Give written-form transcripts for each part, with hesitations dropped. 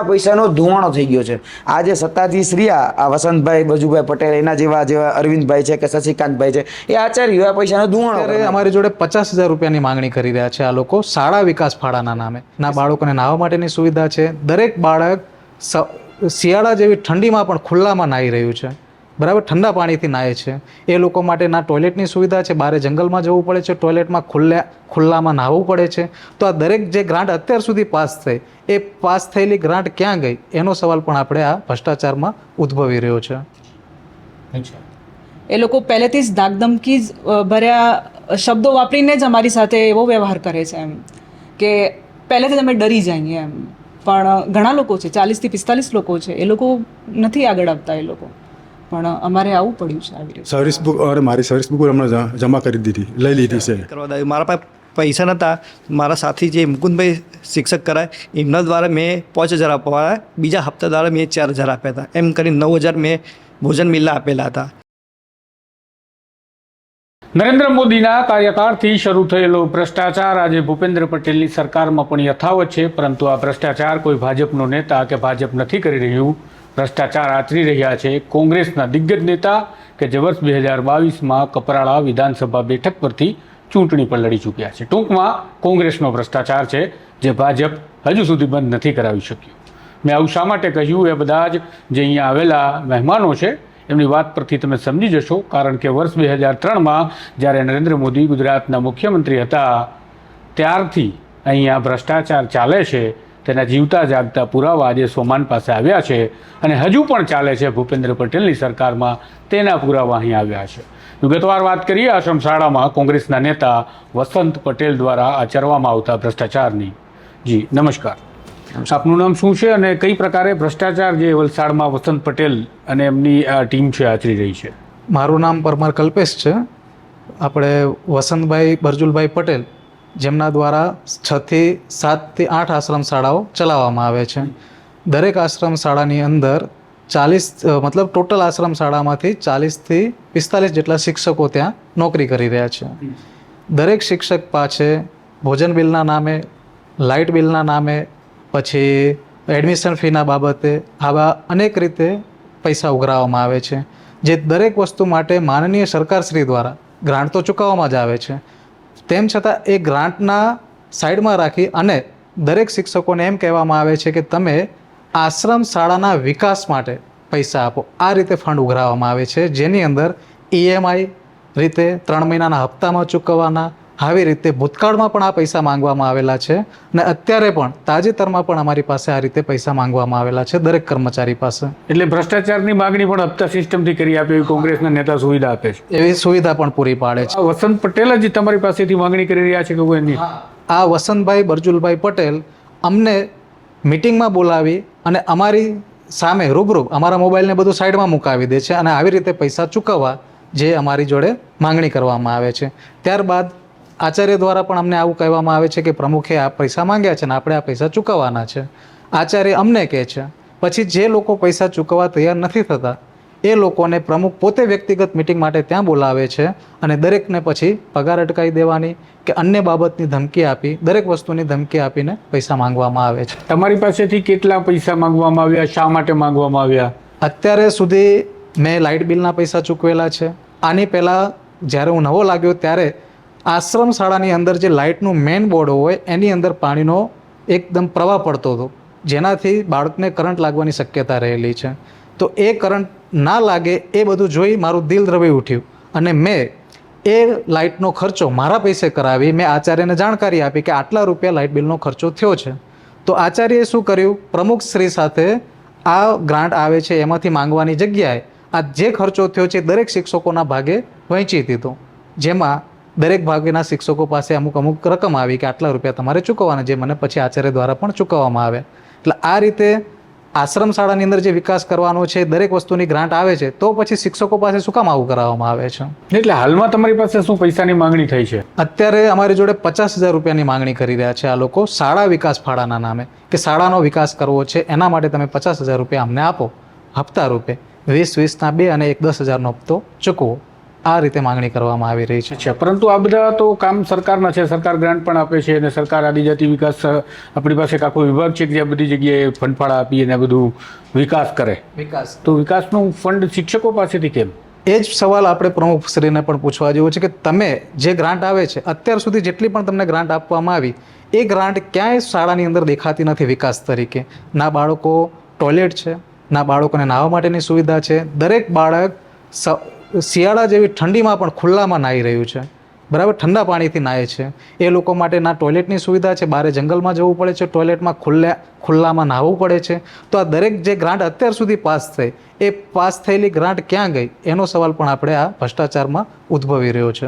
પૈસાનો ધુવાણો થઈ ગયો છે. આ જે સત્તાધીશ રહ્યા, આ વસંતભાઈ બજુભાઈ પટેલ, એના જેવા અરવિંદભાઈ છે કે શશિકાંતભાઈ છે, એ આચાર્યો આ પૈસાનો ધુવાણો. અત્યારે અમારી જોડે 50,000 રૂપિયાની માંગણી કરી રહ્યા છે આ લોકો શાળા વિકાસ ફાળાના નામે. ના બાળકોને નાહવા માટેની સુવિધા છે. દરેક બાળક શિયાળા જેવી ઠંડીમાં પણ ખુલ્લામાં નાહી રહ્યું છે, બરાબર, ઠંડા પાણીથી નાહે છે. એ લોકો માટે ના ટોયલેટની સુવિધા છે, બહાર જંગલમાં જવું પડે છે, ટોયલેટમાં ખુલ્લામાં નાહવું પડે છે. તો આ દરેક જે ગ્રાન્ટ અત્યાર સુધી પાસ થઈ, એ પાસ થયેલી ગ્રાન્ટ ક્યાં ગઈ એનો સવાલ પણ આપણે આ ભ્રષ્ટાચારમાં ઉદ્ભવી રહ્યો છે. એ લોકો પહેલેથી જ ધાકધમકી ભર્યા શબ્દો વાપરીને જ અમારી સાથે એવો વ્યવહાર કરે છે એમ કે પહેલેથી અમે ડરી જઈએ એમ. પણ ઘણા લોકો છે, 40 થી 45 લોકો છે, એ લોકો નથી આગળ આવતા. એ લોકો પણ અમારે આવું પડ્યું છે આવી રીતે. સર્વિસ બુક અને મારી સર્વિસ બુક હમણાં જમા કરી દીધી, લઈ લીધી છે. મારા પાસે પૈસા નહોતા. મારા સાથી જે મુકુંદભાઈ શિક્ષક કરાય એમના દ્વારા મેં 5,000 આપવા, બીજા હપ્તા દ્વારા મેં 4,000 આપ્યા હતા. એમ કરી 9,000 મેં ભોજન મિલના આપેલા હતા. નરેન્દ્ર મોદીના કાર્યકાળથી શરૂ થયેલો ભ્રષ્ટાચાર આજે ભૂપેન્દ્ર પટેલની સરકારમાં પણ યથાવત છે. પરંતુ આ ભ્રષ્ટાચાર કોઈ ભાજપનો નેતા કે ભાજપ નથી કરી રહ્યું. ભ્રષ્ટાચાર આચરી રહ્યા છે કોંગ્રેસના દિગ્ગજ નેતા કે જે વર્ષ 2022માં કપરાળા વિધાનસભા બેઠક પરથી ચૂંટણી પણ લડી ચૂક્યા છે. ટૂંકમાં કોંગ્રેસનો ભ્રષ્ટાચાર છે જે ભાજપ હજુ સુધી બંધ નથી કરાવી શક્યું. મેં આવું શા માટે કહ્યું એ બધા જ જે અહીંયા આવેલા મહેમાનો છે એમની વાત પરથી તમે સમજી જશો. કારણ કે વર્ષ 2003માં જ્યારે નરેન્દ્ર મોદી ગુજરાતના મુખ્યમંત્રી હતા ત્યારથી અહીંયા ભ્રષ્ટાચાર ચાલે છે તેના જીવતા જાગતા પુરાવા આજે સોમાન પાસે આવ્યા છે અને હજુ પણ ચાલે છે ભૂપેન્દ્ર પટેલની સરકારમાં. તેના પુરાવા અહીં આવ્યા છે. વિગતવાર વાત કરીએ આશ્રમ શાળામાં કોંગ્રેસના નેતા વસંત પટેલ દ્વારા આચરવામાં આવતા ભ્રષ્ટાચારની. જી નમસ્કાર, આપનું નામ શું છે અને કઈ પ્રકારે ભ્રષ્ટાચાર જે વલસાડમાં વસંત પટેલ અને એમની ટીમ છે આચરી રહી છે? મારું નામ પરમાર કલ્પેશ છે. આપણે વસંતભાઈ બરજુલભાઈ પટેલ જેમના દ્વારા 6 થી 7 થી 8 આશ્રમ શાળાઓ ચલાવવામાં આવે છે. દરેક આશ્રમ શાળાની અંદર 40 મતલબ ટોટલ આશ્રમ શાળામાંથી 40 થી 45 જેટલા શિક્ષકો ત્યાં નોકરી કરી રહ્યા છે. દરેક શિક્ષક પાસે ભોજન બિલના નામે, લાઇટ બિલના નામે, પછી એડમિશન ફીના બાબતે આવા અનેક રીતે પૈસા ઉઘરાવવામાં આવે છે. જે દરેક વસ્તુ માટે માનનીય સરકારશ્રી દ્વારા ગ્રાન્ટ તો ચૂકવવામાં જ આવે છે. તેમ છતાં એ ગ્રાન્ટના સાઈડમાં રાખી અને દરેક શિક્ષકોને એમ કહેવામાં આવે છે કે તમે આશ્રમ શાળાના વિકાસ માટે પૈસા આપો. આ રીતે ફંડ ઉઘરાવવામાં આવે છે, જેની અંદર EMI રીતે 3 મહિનાના હપ્તામાં ચૂકવવાના, આવી રીતે ભૂતકાળમાં પણ આ પૈસા માંગવામાં આવેલા છે અને અત્યારે પણ તાજેતરમાં પણ અમારી પાસે આ રીતે પૈસા માંગવામાં આવેલા છે દરેક કર્મચારી પાસે. એટલે ભ્રષ્ટાચારની માગણી પણ હપ્તા સિસ્ટમથી કરી આપે એવી કોંગ્રેસના નેતા સુવિધા આપે છે, એવી સુવિધા પણ પૂરી પાડે છે. વસંત પટેલ જ તમારી પાસેથી માંગણી કરી રહ્યા છે કે કોઈ નહીં? આ વસંતભાઈ બરજુલભાઈ પટેલ અમને મિટિંગમાં બોલાવી અને અમારી સામે રૂબરૂ અમારા મોબાઈલને બધું સાઈડમાં મુકાવી દે છે અને આવી રીતે પૈસા ચૂકવવા જે અમારી જોડે માંગણી કરવામાં આવે છે. ત્યારબાદ આચાર્ય દ્વારા પણ અમને આવું કહેવામાં આવે છે કે પ્રમુખે આ પૈસા માંગ્યા છે અને આપણે આ પૈસા ચૂકવવાના છે. આચાર્ય અમને કહે છે. પછી જે લોકો પૈસા ચૂકવવા તૈયાર નથી થતા એ લોકોને પ્રમુખ પોતે વ્યક્તિગત મિટિંગ માટે ત્યાં બોલાવે છે અને દરેકને પછી પગાર અટકાવી દેવાની કે અન્ય બાબતની ધમકી આપી, દરેક વસ્તુની ધમકી આપીને પૈસા માંગવામાં આવે છે. તમારી પાસેથી કેટલા પૈસા માંગવામાં આવ્યા, શા માટે માંગવામાં આવ્યા? અત્યારે સુધી મેં લાઇટ બિલના પૈસા ચૂકવેલા છે. આની પહેલાં જ્યારે હું નવો લાગ્યો ત્યારે આશ્રમ શાળાની અંદર જે લાઇટનું મેઇન બોર્ડ હોય એની અંદર પાણીનો એકદમ પ્રવાહ પડતો હતો, જેનાથી બાળકને કરંટ લાગવાની શક્યતા રહેલી છે. તો એ કરંટ ના લાગે એ બધું જોઈ મારું દિલ દ્રવી ઉઠ્યું અને મેં એ લાઇટનો ખર્ચો મારા પૈસે કરાવી મેં આચાર્યને જાણકારી આપી કે આટલા રૂપિયા લાઇટ બિલનો ખર્ચો થયો છે. તો આચાર્યએ શું કર્યું, પ્રમુખ શ્રી સાથે આ ગ્રાન્ટ આવે છે એમાંથી માંગવાની જગ્યાએ આ જે ખર્ચો થયો છે દરેક શિક્ષકોના ભાગે વહેંચી દીધો, જેમાં દરેક ભાગના શિક્ષકો પાસે અમુક રકમ આવી કે આટલા રૂપિયા તમારે ચૂકવવાના, જે મને પછી આચાર્ય દ્વારા પણ ચૂકવવામાં આવે. એટલે આ રીતે આશ્રમ શાળાની અંદર જે વિકાસ કરવાનો છે, દરેક વસ્તુની ગ્રાન્ટ આવે છે, તો પછી શિક્ષકો પાસે શું કામ આવું કરાવવામાં આવે છે? એટલે હાલમાં તમારી પાસે શું પૈસાની માંગણી થઈ છે? અત્યારે અમારી જોડે 50,000 રૂપિયાની માંગણી કરી રહ્યા છે આ લોકો શાળા વિકાસ ફાળાના નામે કે શાળાનો વિકાસ કરવો છે, એના માટે તમે 50,000 રૂપિયા અમને આપો હપ્તા રૂપે, 20-20ના 2 અને એક 10,000નો હપ્તો ચૂકવો. આ રીતે માંગણી કરવામાં આવી રહી છે. અચ્છા, પરંતુ આ બધા તો કામ સરકારના છે, સરકાર ગ્રાન્ટ પણ આપે છે અને સરકાર આદિજાતિ વિકાસ આપણી પાસે એક આખો વિભાગ છે કે જે બધી જગ્યાએ ફંડફાળા આપી અને બધું વિકાસ કરે. તો વિકાસનું ફંડ શિક્ષકો પાસેથી કેમ? એ જ સવાલ આપણે પ્રમુખશ્રીને પણ પૂછવા જેવો છે કે તમે જે ગ્રાન્ટ આવે છે, અત્યાર સુધી જેટલી પણ તમને ગ્રાન્ટ આપવામાં આવી એ ગ્રાન્ટ ક્યાંય શાળાની અંદર દેખાતી નથી વિકાસ તરીકે. ના બાળકો ટોયલેટ છે, ના બાળકોને નાહવા માટેની સુવિધા છે. દરેક બાળક શિયાળા જેવી ઠંડીમાં પણ ખુલ્લામાં નાહી રહ્યું છે, બરાબર, ઠંડા પાણીથી નાહે છે. એ લોકો માટે ના ટોયલેટની સુવિધા છે, બહાર જંગલમાં જવું પડે છે, ટોયલેટમાં ખુલ્લામાં નાહવું પડે છે. તો આ દરેક જે ગ્રાન્ટ અત્યાર સુધી પાસ થઈ એ પાસ થયેલી ગ્રાન્ટ ક્યાં ગઈ એનો સવાલ પણ આપણે આ ભ્રષ્ટાચારમાં ઉદ્ભવી રહ્યો છે.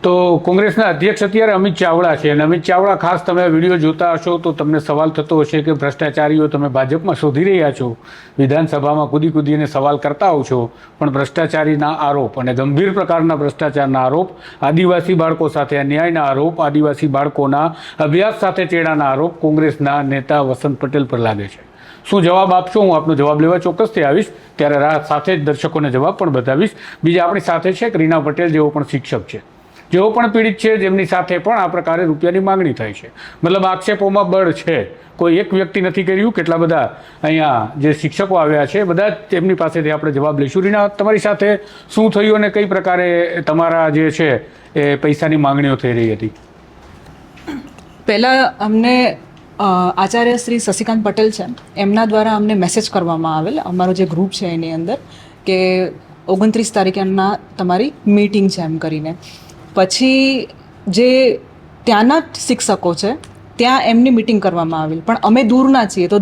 તો કોંગ્રેસના અધ્યક્ષ અત્યારે અમિત ચાવડા છે અને અમિત ચાવડા ખાસ તમે વિડીયો જોતા હશો તો તમને સવાલ થતો હશે કે ભ્રષ્ટાચારીઓ તમે ભાજપમાં શોધી રહ્યા છો, વિધાનસભામાં કૂદીને સવાલ કરતા હોવ છો, પણ ભ્રષ્ટાચારીના આરોપ અને ગંભીર પ્રકારના ભ્રષ્ટાચારના આરોપ, આદિવાસી બાળકો સાથે અન્યાયના આરોપ, આદિવાસી બાળકોના અભ્યાસ સાથે ચેડાના આરોપ કોંગ્રેસના નેતા વસંત પટેલ પર લાગે છે. શું જવાબ આપશો? હું આપનો જવાબ લેવા ચોક્કસથી આવીશ, ત્યારે સાથે જ દર્શકોને જવાબ પણ બતાવીશ. બીજા આપણી સાથે છે રીના પટેલ, જેઓ પણ શિક્ષક છે, જેઓ પણ પીડિત છે, જેમની સાથે પણ આ પ્રકારે રૂપિયાની માંગણી થાય છે. મતલબ આક્ષેપોમાં બળ છે, કોઈ એક વ્યક્તિ નથી કર્યું, કેટલા બધા અહીંયા જે શિક્ષકો આવ્યા છે બધા જ તેમની પાસેથી આપણે જવાબ લઈશું. રીના, તમારી સાથે શું થયું અને કઈ પ્રકારે તમારા જે છે એ પૈસાની માંગણીઓ થઈ રહી હતી? પહેલાં અમને આચાર્ય શ્રી શશિકાંત પટેલ છે એમના દ્વારા અમને મેસેજ કરવામાં આવેલ, અમારો જે ગ્રુપ છે એની અંદર, કે 29 તારીખના તમારી મીટિંગ છે એમ કરીને. પછી જે ત્યાંના શિક્ષકો છે ત્યાં એમની મિટિંગ કરવામાં આવેલ, પણ અમે દૂરના છીએ તો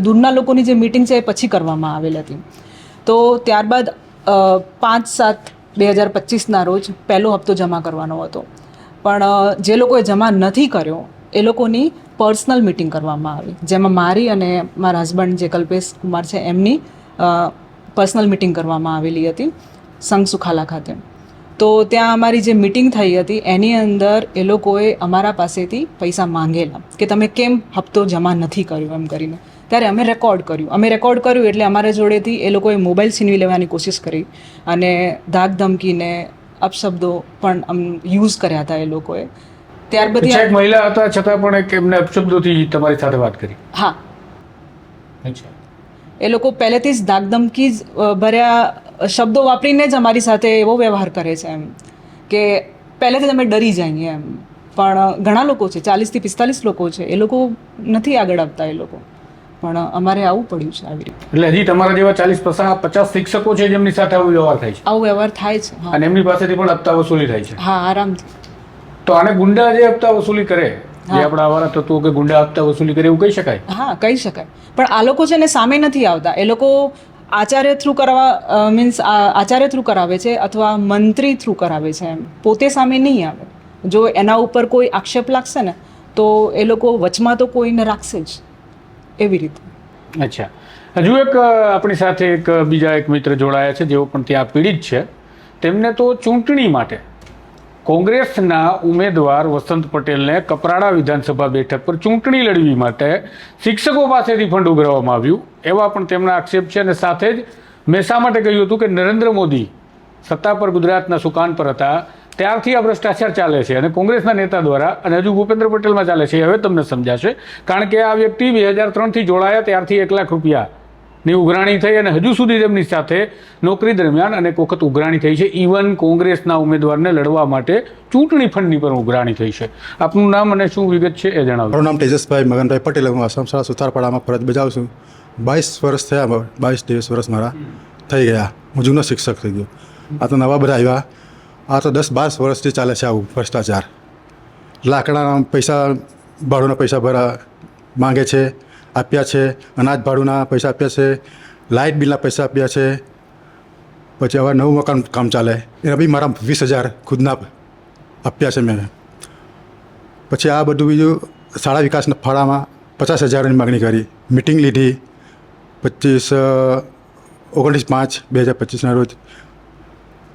દૂરના લોકોની જે મિટિંગ છે એ પછી કરવામાં આવેલ હતી. તો ત્યારબાદ 5/7/2025ના રોજ પહેલો હપ્તો જમા કરવાનો હતો, પણ જે લોકોએ જમા નથી કર્યો એ લોકોની પર્સનલ મિટિંગ કરવામાં આવી, જેમાં મારી અને મારા હસબન્ડ જે કલ્પેશ કુમાર છે એમની પર્સનલ મિટિંગ કરવામાં આવેલી હતી સંઘ સુખાલા ખાતે. તો ત્યાં અમારી જે મિટિંગ થઈ હતી એની અંદર એ લોકોએ અમારા પાસેથી પૈસા માંગેલા કે તમે કેમ હપ્તો જમા નથી કર્યો એમ કરીને. ત્યારે અમે રેકોર્ડ કર્યું એટલે અમારા જોડેથી એ લોકોએ મોબાઈલ છીનવી લેવાની કોશિશ કરી અને ધાક ધમકીને અપશબ્દો પણ યુઝ કર્યા હતા એ લોકોએ. ત્યાર બધી એક મહિલા હતા છતાં પણ એક એમને અપશબ્દોથી તમારી સાથે વાત કરી? હા, એ લોકો પહેલેથી જ ધાકધમકી ભર્યા શબ્દો વાપરીને જ અમારી સાથે એવો વ્યવહાર કરે છે એમ કે પહેલેથી અમે ડરી જઈએ એમ. પણ ઘણા લોકો છે, 40 થી 45 લોકો છે, એ લોકો નથી આગળ આવતા એ લોકો, પણ અમારે આવવું પડ્યું છે આવી રીતે. એટલે હજી તમારા જેવા 40-50 શિક્ષકો છે જેમની સાથે આવો વ્યવહાર થાય છે? આવો વ્યવહાર થાય છે. અને એમની પાસેથી પણ હપ્તા વસૂલી થાય છે? હા, આરામથી. તો આને ગુંડા જે હપ્તા વસૂલી કરે, જે આપણા આવારા તત્વો કે ગુંડા હપ્તા વસૂલી કરે એવું કહી શકાય? હા, કહી શકાય. પણ આ લોકો છે ને સામે નથી આવતા, એ લોકો આચાર્ય થ્રુ આચાર્ય થ્રુ કરાવે છે અથવા મંત્રી થ્રુ કરાવે છે એમ, પોતે સામે નહીં આવે. જો એના ઉપર કોઈ આક્ષેપ લાગશે ને તો એ લોકો વચમાં તો કોઈને રાખશે જ, એવી રીતે. અચ્છા, હજુ એક આપણી સાથે બીજા એક મિત્ર જોડાયા છે જેઓ પણ ત્યાં પીડિત છે. તેમને તો ચૂંટણી માટે કોંગ્રેસના ઉમેદવાર વસંત પટેલને કપરાડા વિધાનસભા બેઠક પર ચૂંટણી લડવી માટે શિક્ષકો પાસેથી ફંડ ઉઘરાવવામાં આવ્યું, એવા પણ તેમના આક્ષેપ છે. અને સાથે જ મેં શા માટે કહ્યું હતું કે નરેન્દ્ર મોદી સત્તા પર ગુજરાતના સુકાન પર હતા ત્યારથી આ ભ્રષ્ટાચાર ચાલે છે અને કોંગ્રેસના નેતા દ્વારા, અને હજુ ભૂપેન્દ્ર પટેલમાં ચાલે છે. હવે તમને સમજાશે, કારણ કે આ વ્યક્તિ 2003થી જોડાયા ત્યારથી 1 લાખ રૂપિયાની ઉઘરાણી થઈ અને હજુ સુધી તેમની સાથે નોકરી દરમિયાન અનેક વખત ઉઘરાણી થઈ છે. ઇવન કોંગ્રેસના ઉમેદવારને લડવા માટે ચૂંટણી ફંડની પણ ઉઘરાણી થઈ છે. આપનું નામ અને શું વિગત છે એ જણાવો. મારું નામ તેજસભાઈ મગનભાઈ પટેલ, હું આસામ શાળા સુતારપાડામાં ફરજ બજાવું છું. 22 વર્ષ થયા, 22-23 વર્ષ મારા થઈ ગયા. હું જૂનો શિક્ષક થઈ ગયો. આ તો નવા બધા આવ્યા. આ તો 10-12 વર્ષથી ચાલે છે આવું ભ્રષ્ટાચાર. લાકડાના પૈસા, ભાડુના પૈસા માંગે છે, આપ્યા છે. અનાજ ભાડુના પૈસા આપ્યા છે, લાઇટ બિલના પૈસા આપ્યા છે. પછી હવે નવું મકાન કામ ચાલે એના બી મારા 20,000 ખુદના આપ્યા છે મેં. પછી આ બધું બીજું શાળા વિકાસના ફાળામાં 50,000ની માગણી કરી, મિટિંગ લીધી 29/5/2025ના રોજ.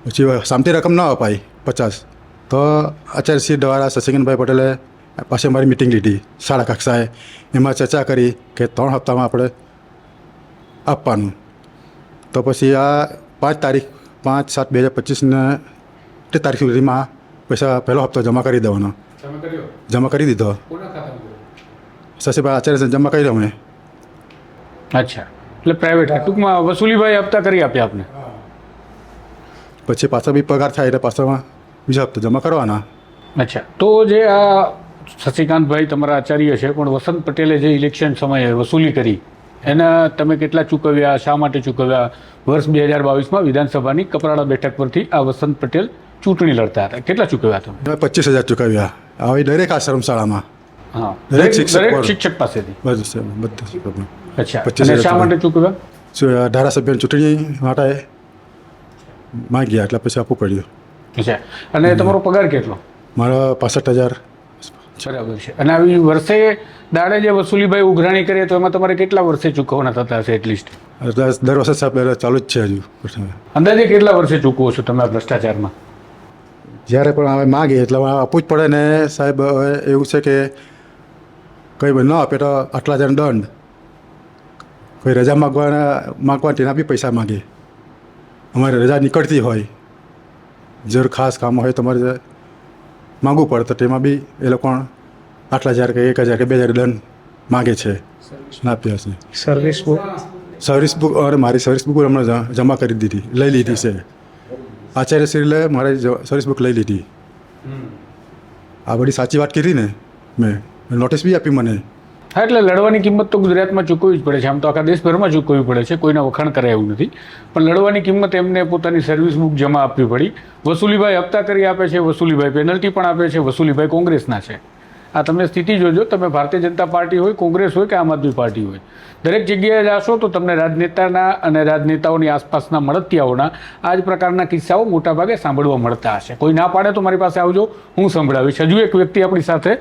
પછી સામતી રકમ ન અપાઈ 50, તો આચાર્યશ્રી દ્વારા શશિકાંતભાઈ પટેલે પાસે મારી મિટિંગ લીધી શાળા કક્ષાએ. એમાં ચર્ચા કરી કે 3 હપ્તામાં આપણે આપવાનું. તો પછી આ 5 તારીખ 5/7/2025 તે તારીખ સુધીમાં પૈસા પહેલો હપ્તો જમા કરી દેવાનો. તમે કર્યો જમા કરી દીધો. કોના ખાતામાં કર્યો? શશીભાઈ આચાર્ય જમા કરી દઉં મેં. અચ્છા, એટલે પ્રાઇવેટ ટૂંકમાં વસૂલીભાઈ હપ્તા કરી આપ્યા આપને. પછી પાછો બી પગાર થાય એટલે પાછો બીજા હપ્તો જમા કરવાના. અચ્છા, તો જે આ શશિકાંતભાઈ તમારા આચાર્ય છે, પણ વસંત પટેલે જે ઇલેક્શન સમયે વસૂલી કરી એના તમે કેટલા ચૂકવ્યા, શા માટે ચૂકવ્યા? વર્ષ 2022માં વિધાનસભાની કપરાડા બેઠક પરથી આ વસંત પટેલ ચૂંટણી લડતા હતા. કેટલા ચૂકવ્યા તમે? મેં 25,000 ચૂકવ્યા. આવી દરેક આશ્રમ શાળામાં હા, દરેક શિક્ષક દરેક પર. શિક્ષક પાસેથી. બધું. અચ્છા, 25,000 અને શા માટે ચૂકવ્યા? ધારાસભ્યની ચૂંટણી માટે માંગ્યા એટલે પછી આપવું પડ્યું. અચ્છા, અને તમારો પગાર કેટલો? મારો 65,000. બરાબર છે. અને આવી વર્ષે દાડે જે વસૂલીભાઈ ઉઘરાણી કરીએ તો એમાં તમારે કેટલા વર્ષે ચૂકવવાના થતા હશે એટલીસ્ટ? દર વર્ષે સાહેબ ચાલુ જ છે હજુ. અંદાજે કેટલા વર્ષે ચૂકવો છો તમે આ ભ્રષ્ટાચારમાં? જ્યારે પણ હવે માગે એટલે આપવું જ પડે ને સાહેબ. હવે એવું છે કે કંઈ ન આપે તો આટલા જણ દંડ, કોઈ રજા માગવા તેના બી પૈસા માગે. અમારે રજા નીકળતી હોય, જરૂર ખાસ કામ હોય તમારે માગવું પડે તો તેમાં બી એ લોકો આટલા હજાર કે 1,000 કે 2,000 દંડ માગે છે. ના આપ્યા છે. સર્વિસ બુક અરે મારી સર્વિસ બુક હમણાં જમા કરી દીધી, લઈ લીધી છે. આચાર્યશ્રીએ મારી સર્વિસ બુક લઈ લીધી. આ બધી સાચી વાત કરી ને મેં નોટિસ બી આપી મને. હા, એટલે લડવાની કિંમત તો ગુજરાતમાં ચૂકવવી જ પડે છે. આમ તો આખા દેશભરમાં ચૂકવવી પડે છે, કોઈના વખાણ કરાય એવું નથી. પણ લડવાની કિંમત એમને પોતાની સર્વિસ બુક જમા આપવી પડી. વસૂલીભાઈ હપ્તા કરી આપે છે, વસૂલીભાઈ પેનલ્ટી પણ આપે છે, વસૂલીભાઈ કોંગ્રેસના છે. આ તમે સ્થિતિ જોજો, તમે ભારતીય જનતા પાર્ટી હોય, કોંગ્રેસ હોય કે આમ આદમી પાર્ટી હોય, દરેક જગ્યાએ જાશો તો તમને રાજનેતાના અને રાજનેતાઓની આસપાસના મળતિયાઓના આ જ પ્રકારના કિસ્સાઓ મોટાભાગે સાંભળવા મળતા હશે. કોઈ ના પાડે તો મારી પાસે આવજો, હું સંભળાવીશ. હજુ એક વ્યક્તિ આપણી સાથે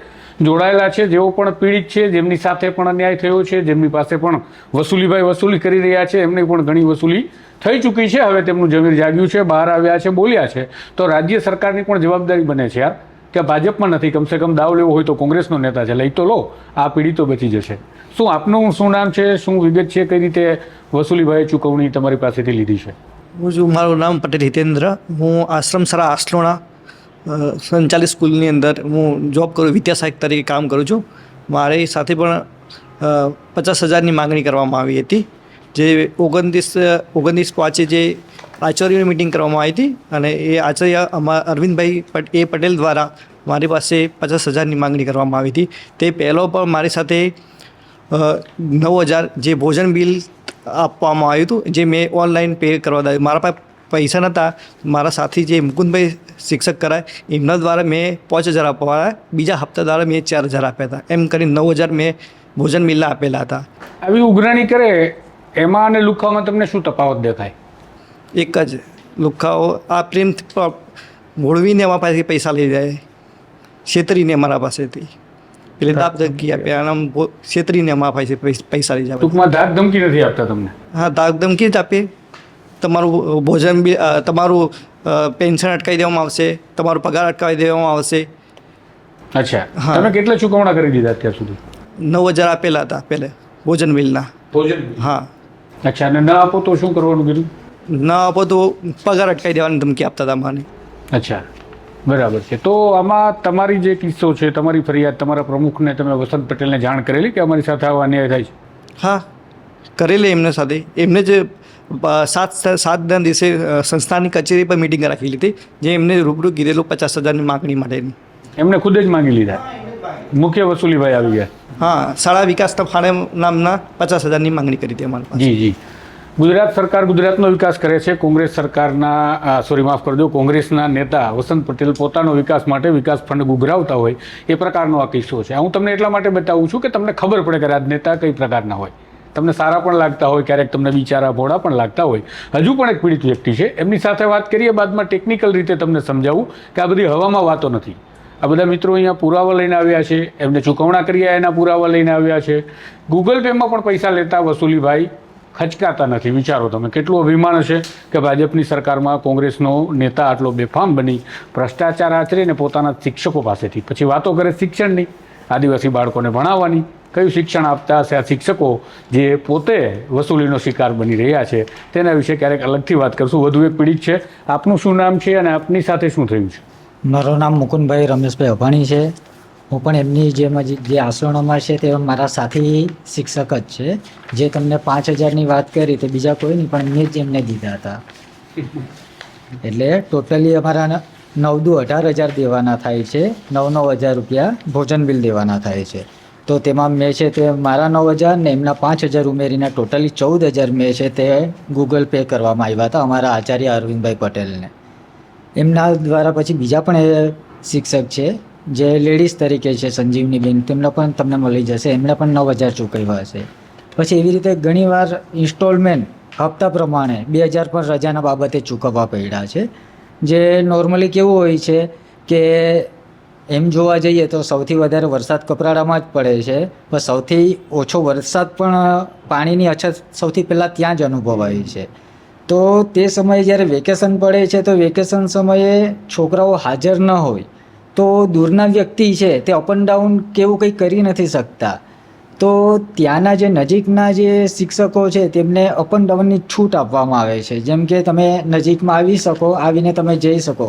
જોડાયેલા છે જેઓ પણ પીડિત છે, જેમની સાથે પણ અન્યાય થયો છે, જેમની પાસે પણ વસૂલીભાઈ વસૂલી કરી રહ્યા છે, એમની પણ ઘણી વસૂલી થઈ ચૂકી છે. હવે તેમનું જમીર જાગ્યું છે, બહાર આવ્યા છે, બોલ્યા છે. તો રાજ્ય સરકારની પણ જવાબદારી બને છે યાર, કે ભાજપમાં નથી, કમસે કમ દાવ લેવો હોય તો કોંગ્રેસનો નેતા છે, લઈ તો લો, આ પીડિતો બચી જશે. શું આપનું શું નામ છે, શું વિગત છે, કઈ રીતે વસૂલીભાઈ ચૂકવણી તમારી પાસેથી લીધી છે? મારું નામ પટેલ હિતેન્દ્ર. હું આશ્રમ શાળા આસલોણા સંચાલિત સ્કૂલની અંદર હું જોબ કરું, વિદ્યા સહાયક તરીકે કામ કરું છું. મારી સાથે પણ 50,000ની માંગણી કરવામાં આવી હતી, જે 29/5 જે આચાર્યોની મિટિંગ કરવામાં આવી હતી. અને એ આચાર્ય અરવિંદભાઈ પટેલ દ્વારા મારી પાસે 50,000ની માંગણી કરવામાં આવી હતી. તે પહેલો પણ મારી સાથે 9,000 જે ભોજન બિલ આપવામાં આવ્યું હતું, જે મેં ઓનલાઈન પે કરવા દીધું. મારા પાસે પૈસા નહોતા. મારા સાથી જે મુકુંદભાઈ શિક્ષક કરાય એમના દ્વારા મેં 5,000 આપવા, બીજા હપ્તા દ્વારા મેં 4,000 આપ્યા હતા. એમ કરીને 9,000 મેં ભોજન બિલના આપેલા હતા. આવી ઉઘરાણી કરે એમાં અને લુખામાં તમને શું તફાવત દેખાય? એક જ લુખાઓ આ પ્રેમથી મોળવીને અમારા પાસેથી પૈસા લઈ જાય, છેતરીને અમારા પાસેથી એટલે દાબ ધમકી આપ્યા અને છેતરીને અમારા પાસે પૈસા લઈ જાય. ટૂંકમાં ધાક ધમકી નથી આપતા તમને? હા, દાબ ધમકી જ આપે. તમારું ભોજન બિલ, તમારું પેન્શન અટકાવી દેવામાં આવશે, તમારો પગાર અટકાવી દેવામાં આવશે. અચ્છા, હા. તમે કેટલા ચૂકવણા કરી દીધા અત્યાર સુધી? 9,000 આપેલા હતા પહેલે ભોજન બિલના. ભોજન? હા. અચ્છા, અને ના આપો તો શું કરવાનું કીધું? ના આપો તો પગાર અટકાવી દેવાની ધમકી આપતા હતા મને. અચ્છા, બરાબર છે. તો આમાં તમારી જે કિસ્સો છે, તમારી ફરિયાદ તમારા પ્રમુખને તમે વસંત પટેલને જાણ કરેલી કે અમારી સાથે આવો અન્યાય થાય છે? હા, કરેલી એમને સાથે. એમને જે 7ના દિવસે સંસ્થાની કચેરી પર મિટિંગ રાખેલી હતી, જે એમને રૂબરૂ કીધેલું 50,000ની માગણી માટેની. એમને ખુદ જ માંગી લીધા? મુખ્ય વસૂલીભાઈ આવી ગયા? હા, શાળા વિકાસના ફાળે નામના 50,000ની માંગણી કરી હતી અમારી પાસે. જી જી. ગુજરાત સરકાર ગુજરાતનો વિકાસ કરે છે. કોંગ્રેસ સરકારના માફ કરજો, કોંગ્રેસના નેતા વસંત પટેલ પોતાનો વિકાસ માટે વિકાસ ફંડ ગુગરાવતા હોય એ પ્રકારનો આ કિસ્સો છે. હું તમને એટલા માટે બતાવું છું કે તમને ખબર પડે કે રાજનેતા કઈ પ્રકારના હોય. તમને સારા પણ લાગતા હોય, ક્યારેક તમને બિચારા ભોળા પણ લાગતા હોય. હજુ પણ એક પીડિત વ્યક્તિ છે, એમની સાથે વાત કરીએ, બાદમાં ટેકનિકલ રીતે તમને સમજાવું કે આ બધી હવામાં વાતો નથી. આ બધા મિત્રો અહીંયા પુરાવા લઈને આવ્યા છે, એમને ચૂકવણા કર્યા એના પુરાવા લઈને આવ્યા છે. ગૂગલ પેમાં પણ પૈસા લેતા વસૂલીભાઈ ખચકાતા નથી. વિચારો તમે, કેટલું અભિમાન હશે કે ભાજપની સરકારમાં કોંગ્રેસનો નેતા આટલો બેફામ બની ભ્રષ્ટાચાર આચરીને પોતાના શિક્ષકો પાસેથી પછી વાતો કરે શિક્ષણની, આદિવાસી બાળકોને ભણાવવાની, કયું શિક્ષણ આપતા હશે આ શિક્ષકો જે પોતે વસૂલીનો શિકાર બની રહ્યા છે તેના વિશે ક્યારેક અલગથી વાત કરશું. વધુ એક પીડિત છે. આપનું શું નામ છે અને આપની સાથે શું થયું છે? મારું નામ મુકુંદભાઈ રમેશભાઈ અભાણી છે. હું પણ એમની જે આસરણોમાં છે તે મારા સાથી શિક્ષક જ છે. જે તમને 5,000ની વાત કરી તે બીજા કોઈ નહીં પણ મેં જ એમને દીધા હતા. એટલે ટોટલી અમારા 9-18,000 દેવાના થાય છે. 9,000 રૂપિયા ભોજન બિલ દેવાના થાય છે. તો તેમાં મેં છે તે મારા 9,000 ને એમના 5,000 ઉમેરીને ટોટલી 14,000 મેં છે તે ગૂગલ પે કરવામાં આવ્યા હતા અમારા આચાર્ય અરવિંદભાઈ પટેલને. એમના દ્વારા પછી બીજા પણ એ શિક્ષક છે જે લેડીઝ તરીકે છે સંજીવનીબેન, તેમને પણ તમને મળી જશે. એમણે પણ 9,000 ચૂકવ્યા છે. પછી એવી રીતે ઘણીવાર ઇન્સ્ટોલમેન્ટ હપ્તા પ્રમાણે 2,000 પણ રજાના બાબતે ચૂકવવા પડ્યા છે. જે નોર્મલી કેવું હોય છે કે એમ જોવા જઈએ તો સૌથી વધારે વરસાદ કપરાડામાં જ પડે છે, પણ સૌથી ઓછો વરસાદ પણ પાણીની અછત સૌથી પહેલાં ત્યાં જ અનુભવાય છે. તો તે સમયે જ્યારે વેકેશન પડે છે તો વેકેશન સમયે છોકરાઓ હાજર ન હોય તો દૂરના વ્યક્તિ છે તે અપ એન્ડ ડાઉન કેવું કંઈ કરી નથી શકતા. તો ત્યાંના જે નજીકના જે શિક્ષકો છે તેમને અપ એન્ડ ડાઉનની છૂટ આપવામાં આવે છે. જેમ કે તમે નજીકમાં આવી શકો, આવીને તમે જઈ શકો.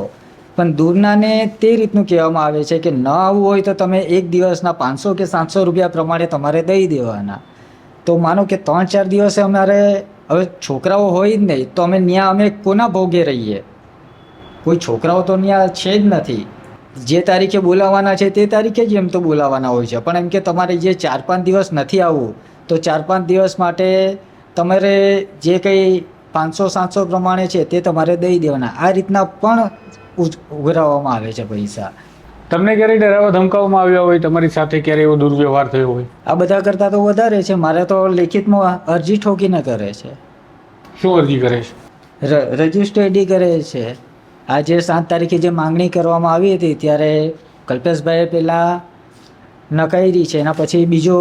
પણ દૂરનાને તે રીતનું કહેવામાં આવે છે કે ન આવવું હોય તો તમે એક દિવસના 500 કે 700 રૂપિયા પ્રમાણે તમારે દઈ દેવાના. તો માનો કે 3-4 દિવસે અમારે હવે છોકરાઓ હોય જ નહીં તો અમે કોના ભોગે રહીએ? કોઈ છોકરાઓ તો ત્યાં છે જ નથી. જે તારીખે બોલાવવાના છે તે તારીખે જ એમ તો બોલાવવાના હોય છે. પણ એમ કે તમારે જે 4-5 દિવસ નથી આવવું તો 4-5 દિવસ માટે તમારે જે કંઈ 500-700 પ્રમાણે છે તે તમારે દઈ દેવાના. આ રીતના પણ ઉઘરાવવામાં આવે છે પૈસા. તમને ક્યારેય ડરાવવા ધમકાવવામાં આવ્યા હોય, તમારી સાથે ક્યારેય એવો દુર્વ્યવહાર થયો હોય? આ બધા કરતાં તો વધારે છે. મારે તો લેખિતમાં અરજી ઠોકીને કરે છે. શું અરજી કરે છે? રજિસ્ટર ડી કરે છે. આજે 7 તારીખે જે માંગણી કરવામાં આવી હતી ત્યારે કલ્પેશભાઈએ પહેલાં નકારી છે. એના પછી બીજો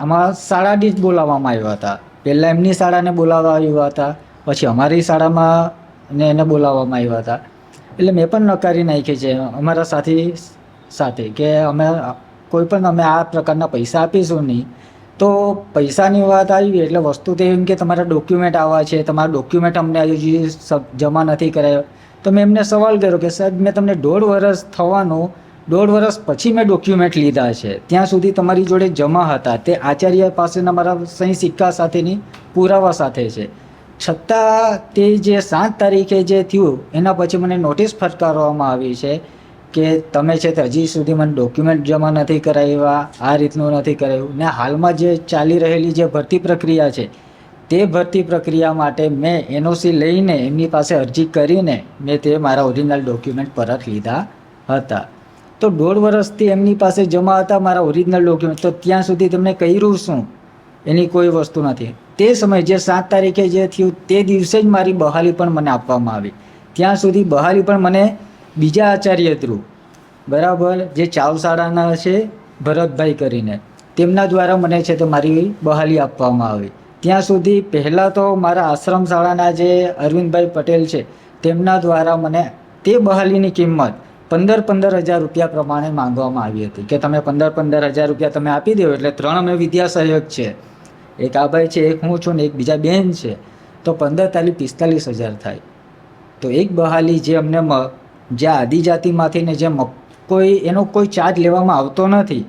આમાં શાળા દીઠ બોલાવવામાં આવ્યા હતા. પહેલાં એમની શાળાને બોલાવવા આવ્યા હતા, પછી અમારી શાળામાં ને એને બોલાવવામાં આવ્યા હતા. એટલે મેં પણ નકારી નાખી છે અમારા સાથી સાથે કે અમે આ પ્રકારના પૈસા આપીશું નહીં. તો પૈસાની વાત આવી એટલે વસ્તુ તો એમ કે તમારા ડોક્યુમેન્ટ આવા છે, તમારા ડોક્યુમેન્ટ અમને હજી જમા નથી કરાયો. તો મેં એમને સવાલ કર્યો કે સાહેબ મેં તમને 1.5 વર્ષ થવાનું, 1.5 વર્ષ પછી મેં ડોક્યુમેન્ટ લીધા છે, ત્યાં સુધી તમારી જોડે જમા હતા, તે આચાર્ય પાસેના મારા સહી સિક્કા સાથેની પુરાવા સાથે છે. છતાં તે જે 7 તારીખે જે થયું એના પછી મને નોટિસ ફટકારવામાં આવી છે કે તમે છે તે હજી સુધી મને ડોક્યુમેન્ટ જમા નથી કરાવ્યા, આ રીતનું નથી કરાવ્યું. ને હાલમાં જે ચાલી રહેલી જે ભરતી પ્રક્રિયા છે તે ભરતી પ્રક્રિયા માટે મેં એનઓસી લઈને એમની પાસે અરજી કરીને મેં તે મારા ઓરિજિનલ ડોક્યુમેન્ટ પરત લીધા હતા. તો 1.5 વર્ષથી એમની પાસે જમા હતા મારા ઓરિજિનલ ડોક્યુમેન્ટ. તો ત્યાં સુધી તેમને કર્યું શું એની કોઈ વસ્તુ નથી. તે સમયે જે 7 તારીખે જે થયું તે દિવસે જ મારી બહાલી પણ મને આપવામાં આવી. ત્યાં સુધી બહાલી પણ મને બીજા આચાર્ય થ્રુ બરાબર જે ચાવ શાળાના છે ભરતભાઈ કરીને તેમના દ્વારા મને છે તે મારી બહાલી આપવામાં આવી. ત્યાં સુધી પહેલાં તો મારા આશ્રમ શાળાના જે અરવિંદભાઈ પટેલ છે તેમના દ્વારા મને તે બહાલીની કિંમત 15,000 રૂપિયા પ્રમાણે માંગવામાં આવી હતી કે તમે 15,000 રૂપિયા તમે આપી દો એટલે 3 અમે વિદ્યા સહાયક છે, એક આ ભાઈ છે, એક હું છું ને એક બીજા બહેન છે, તો 15,000 થાય. તો એક બહાલી જે અમને જે આદિજાતિમાંથી ને જે એનો કોઈ ચાર્જ લેવામાં આવતો નથી,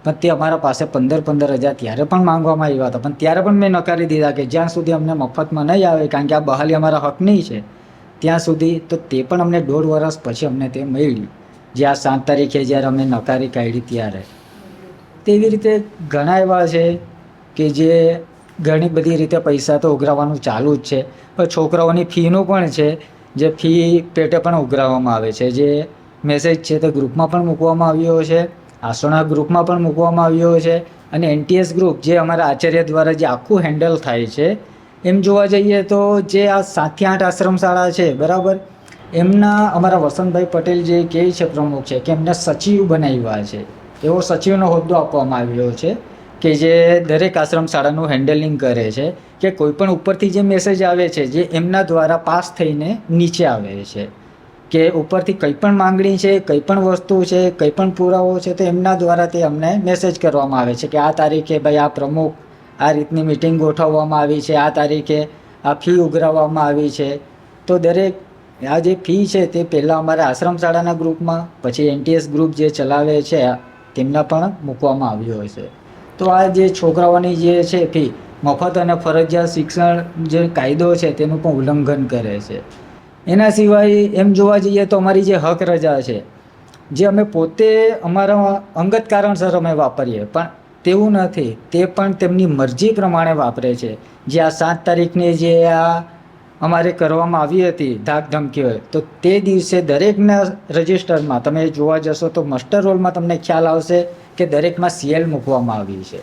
પણ તે અમારા પાસે 15,000 ત્યારે પણ માંગવામાં આવ્યા હતા. પણ ત્યારે પણ મેં નકારી દીધા કે જ્યાં સુધી અમને મફતમાં નહીં આવે, કારણ કે આ બહાલી અમારા હકની છે ત્યાં સુધી. તો તે પણ અમને 1.5 વર્ષ પછી અમને તે મળી, જે આ 7 તારીખે જ્યારે અમે નકારી કાઢી ત્યારે. તેવી રીતે ઘણા એવા છે કે જે ઘણી બધી રીતે પૈસા તો ઉઘરાવવાનું ચાલુ જ છે. પણ છોકરાઓની ફીનું પણ છે, જે ફી પેટે પણ ઉઘરાવવામાં આવે છે. જે મેસેજ છે તે ગ્રુપમાં પણ મૂકવામાં આવ્યો છે, આસોના ગ્રુપમાં પણ મૂકવામાં આવ્યો છે, અને NTS ગ્રુપ જે અમારા આચાર્ય દ્વારા જે આખું હેન્ડલ થાય છે. એમ જોવા જઈએ તો જે આ 7 થી 8 આશ્રમ શાળા છે બરાબર, એમના અમારા વસંતભાઈ પટેલ જે કહે છે પ્રમુખ છે કે એમને સચિવ બનાવ્યા છે. એવો સચિવનો હોદ્દો આપવામાં આવ્યો છે કે જે દરેક આશ્રમ શાળાનું હેન્ડલિંગ કરે છે, કે કોઈ પણ ઉપરથી જે મેસેજ આવે છે જે એમના દ્વારા પાસ થઈને નીચે આવે છે કે ઉપરથી કંઈ પણ માંગણી છે, કંઈ પણ વસ્તુ છે, કંઈ પણ પુરાવો છે, તો એમના દ્વારા તે અમને મેસેજ કરવામાં આવે છે કે આ તારીખે ભાઈ આ પ્રમુખ આ રીતની મિટિંગ ગોઠવવામાં આવી છે, આ તારીખે આ ફી ઉઘરાવવામાં આવી છે. તો દરેક આ જે ફી છે તે પહેલાં અમારા આશ્રમ શાળાના ગ્રુપમાં, પછી NTS ગ્રુપ જે ચલાવે છે તેમના પણ મૂકવામાં આવ્યું હોય છે. તો આ જે છોકરાઓની જે છે ફી, મફત અને ફરજિયાત શિક્ષણ જે કાયદો છે તેનું પણ ઉલ્લંઘન કરે છે. એના સિવાય એમ જોવા જઈએ તો અમારી જે હક રજા છે, જે અમે પોતે અમારા અંગત કારણસર અમે વાપરીએ, પણ તેવું નથી, તે પણ તેમની મરજી પ્રમાણે વાપરે છે. જે આ 7 તારીખની જે આ અમારે કરવામાં આવી હતી ધાક ધમકીઓ, તો તે દિવસે દરેકના રજિસ્ટરમાં તમે જોવા જશો તો મસ્ટર રોલમાં તમને ખ્યાલ આવશે કે દરેકમાં CL મૂકવામાં આવી છે.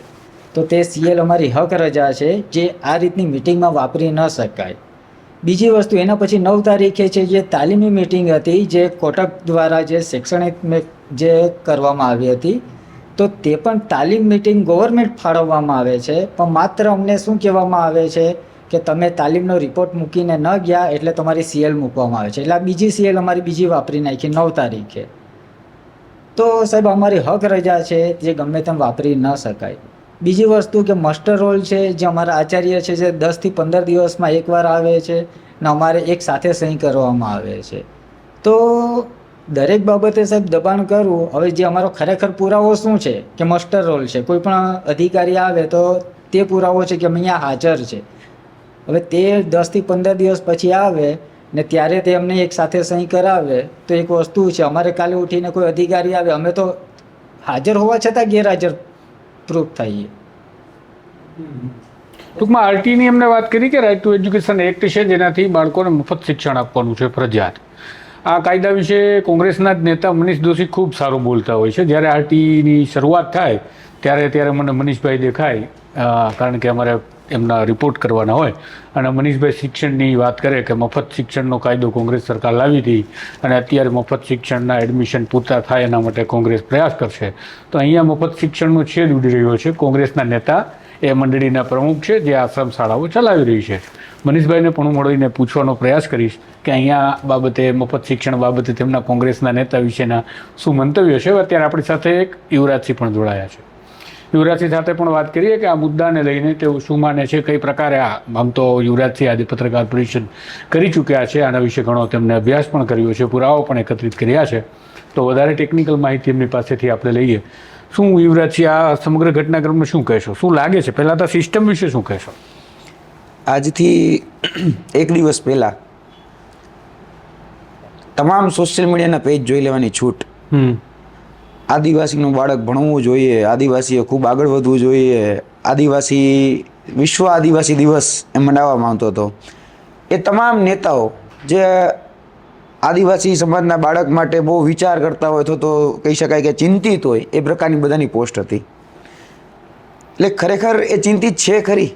તો તે CL અમારી હક રજા છે, જે આ રીતની મિટિંગમાં વાપરી ન શકાય. બીજી વસ્તુ, એના પછી 9 તારીખે છે જે તાલીમી મિટિંગ હતી, જે કોટક દ્વારા જે શૈક્ષણિક જે કરવામાં આવી હતી, તો તે પણ તાલીમ મિટિંગ ગવર્મેન્ટ ફાળવવામાં આવે છે, પણ માત્ર અમને શું કહેવામાં આવે છે કે તમે તાલીમનો રિપોર્ટ મૂકીને ન ગયા એટલે તમારી CL મૂકવામાં આવે છે. એટલે આ બીજી CL અમારી બીજી વાપરી નાખી 9 તારીખે. તો સાહેબ અમારી હક રજા છે જે ગમે તેમ વાપરી ન શકાય. બીજી વસ્તુ કે મસ્ટર રોલ છે, જે અમારા આચાર્ય છે જે 10 થી 15 દિવસમાં એકવાર આવે છે ને અમારે એક સાથે સહી કરવામાં આવે છે. તો દરેક બાબતે સાહેબ દબાણ કરવું, હવે જે અમારો ખરેખર પુરાવો શું છે કે મસ્ટર રોલ છે, કોઈ પણ અધિકારી આવે તો તે પુરાવો છે કે અમે અહીંયા હાજર છે. હવે તે 10 થી 15 દિવસ પછી આવે ને ત્યારે તે અમને એક સાથે સહી કરાવે તો એક વસ્તુ છે. અમારે કાલે ઉઠીને કોઈ અધિકારી આવે, અમે તો હાજર હોવા છતાં ગેરહાજર પ્રૂફ થઈએ. ટૂંકમાં આરટીની એમને વાત કરી કે રાઇટ ટુ એજ્યુકેશન એક્ટ છે, જેનાથી બાળકોને મફત શિક્ષણ આપવાનું છે ફરજિયાત. આ કાયદા વિશે કોંગ્રેસના જ નેતા મનીષ દોશી ખૂબ સારું બોલતા હોય છે. જ્યારે આરટીની શરૂઆત થાય ત્યારે મને મનીષભાઈ દેખાય, કારણ કે અમારે એમના રિપોર્ટ કરવાના હોય, અને મનીષભાઈ શિક્ષણની વાત કરે કે મફત શિક્ષણનો કાયદો કોંગ્રેસ સરકાર લાવી હતી અને અત્યારે મફત શિક્ષણના એડમિશન પૂરતા થાય એના માટે કોંગ્રેસ પ્રયાસ કરશે. તો અહીંયા મફત શિક્ષણનો છેદ ઉડી રહ્યો છે. કોંગ્રેસના નેતા એ મંડળીના પ્રમુખ છે જે આશ્રમ શાળાઓ ચલાવી રહી છે. મનીષભાઈને પણ હું મળીને પૂછવાનો પ્રયાસ કરીશ કે અહીંયા બાબતે, મફત શિક્ષણ બાબતે તેમના કોંગ્રેસના નેતા વિશેના શું મંતવ્યો છે. અત્યારે આપણી સાથે એક યુવરાજસિંહ પણ જોડાયા છે. યુવરાજસિંહ સાથે પણ વાત કરીએ કે આ મુદ્દાને લઈને તેઓ શું માને છે, કઈ પ્રકારે આમ તો યુવરાજસિંહ આજે પત્રકાર પરિષદ કરી ચૂક્યા છે, આના વિશે ઘણો તેમને અભ્યાસ પણ કર્યો છે, પુરાવો પણ એકત્રિત કર્યા છે. તો વધારે ટેકનિકલ માહિતી એમની પાસેથી આપણે લઈએ. શું યુવરાજસિંહ આ સમગ્ર ઘટનાક્રમને શું કહેશો, શું લાગે છે? પહેલાં તો સિસ્ટમ વિશે શું કહેશો? આજથી 1 દિવસ પહેલાં તમામ સોશિયલ મીડિયાના પેજ જોઈ લેવાની છૂટ. આદિવાસીનું બાળક ભણવું જોઈએ, આદિવાસીએ ખૂબ આગળ વધવું જોઈએ, આદિવાસી વિશ્વ આદિવાસી દિવસ એમ મનાવવા માંગતો હતો. એ તમામ નેતાઓ જે આદિવાસી સમાજના બાળક માટે બહુ વિચાર કરતા હોય તો કહી શકાય કે ચિંતિત હોય, એ પ્રકારની બધાની પોસ્ટ હતી. એટલે ખરેખર એ ચિંતિત છે ખરી,